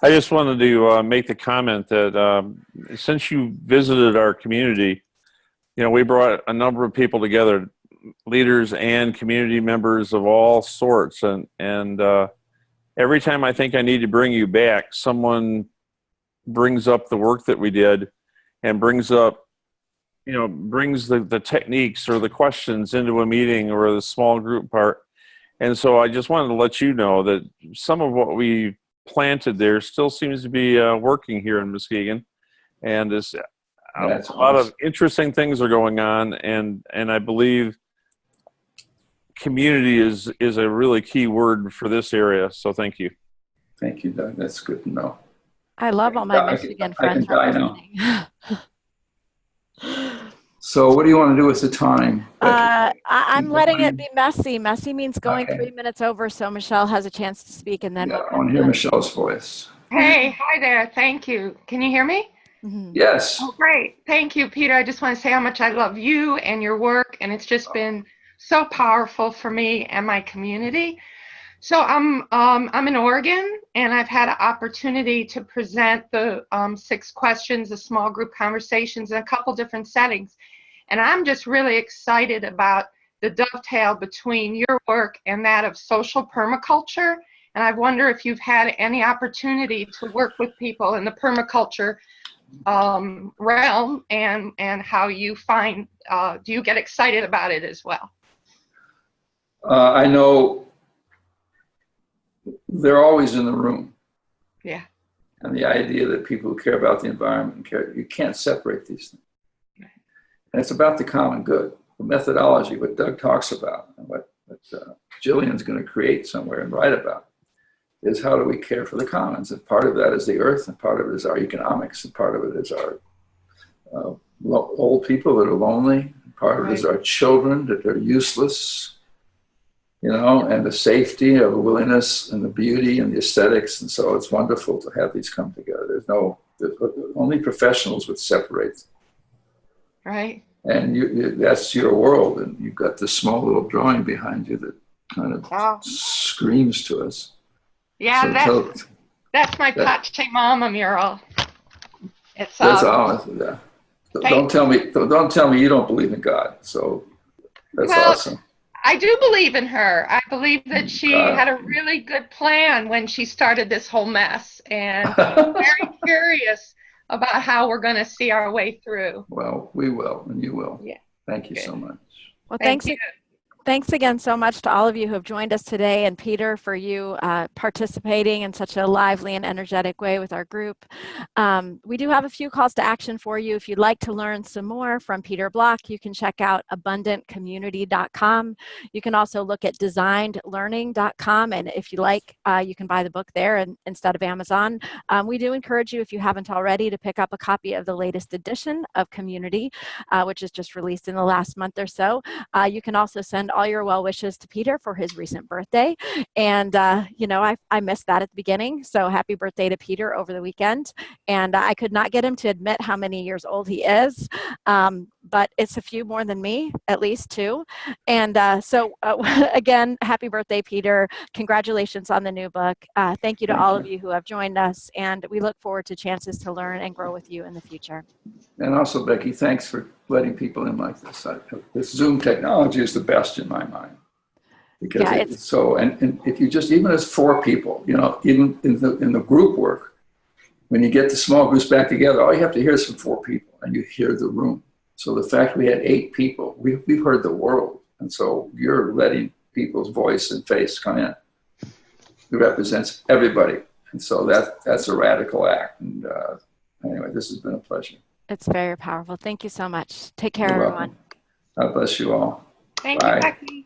I just wanted to make the comment that since you visited our community, you know, we brought a number of people together, leaders and community members of all sorts. And every time I think I need to bring you back, someone brings up the work that we did and brings up, you know, brings the techniques or the questions into a meeting or the small group part. And so I just wanted to let you know that some of what we planted there still seems to be working here in Muskegon. And a lot of interesting things are going on. And I believe community is a really key word for this area. So thank you. Thank you, Doug. That's good to know. I love all my Michigan friends listening. So what do you want to do with the time? I'm letting it be messy. Messy means going 3 minutes over, so Michelle has a chance to speak, and then I want to hear Michelle's voice. Hey, hi there. Thank you. Can you hear me? Mm-hmm. Yes. Oh, great. Thank you, Peter. I just want to say how much I love you and your work, and it's just been so powerful for me and my community. So I'm in Oregon, and I've had an opportunity to present the 6 questions, the small group conversations in a couple different settings. And I'm just really excited about the dovetail between your work and that of social permaculture. And I wonder if you've had any opportunity to work with people in the permaculture realm, and how you find, do you get excited about it as well? I know they're always in the room. Yeah. And the idea that people who care about the environment care, you can't separate these things. And it's about the common good, the methodology, what Doug talks about, and what Jillian's going to create somewhere and write about, is how do we care for the commons? And part of that is the earth, and part of it is our economics, and part of it is our old people that are lonely, and part of it is our children that are useless, you know, and the safety of the willingness and the beauty and the aesthetics. And so it's wonderful to have these come together. There's only professionals would separate. Right. And that's your world. And you've got this small little drawing behind you that kind of screams to us. Yeah, so that's my Pachamama mural. It's that's awesome. Yeah. Don't tell me you don't believe in God. So that's awesome. I do believe in her. I believe that she had a really good plan when she started this whole mess, and I'm very curious about how we're going to see our way through. Well, we will, and you will. Yeah. Thank you so much. Well, thanks again so much to all of you who have joined us today, and Peter, for you participating in such a lively and energetic way with our group. We do have a few calls to action for you. If you'd like to learn some more from Peter Block, you can check out abundantcommunity.com. You can also look at designedlearning.com, and if you like, you can buy the book there instead of Amazon. We do encourage you, if you haven't already, to pick up a copy of the latest edition of Community, which is just released in the last month or so. You can also send all your well wishes to Peter for his recent birthday. And, you know, I missed that at the beginning. So happy birthday to Peter over the weekend. And I could not get him to admit how many years old he is. But it's a few more than me, at least 2. And so again, happy birthday, Peter. Congratulations on the new book. Thank you to all of you who have joined us. And we look forward to chances to learn and grow with you in the future. And also, Becky, thanks for letting people in like this. This Zoom technology is the best in my mind. Because Yeah, it's so, and if you just, even as 4 people, you know, even in the group work, when you get the small groups back together, all you have to hear is from 4 people and you hear the room. So the fact we had 8 people, we've heard the world. And so you're letting people's voice and face come in. It represents everybody. And so that's a radical act. And anyway, this has been a pleasure. It's very powerful. Thank you so much. Take care, You're everyone. welcome. God bless you all. Thank Bye. you, Becky.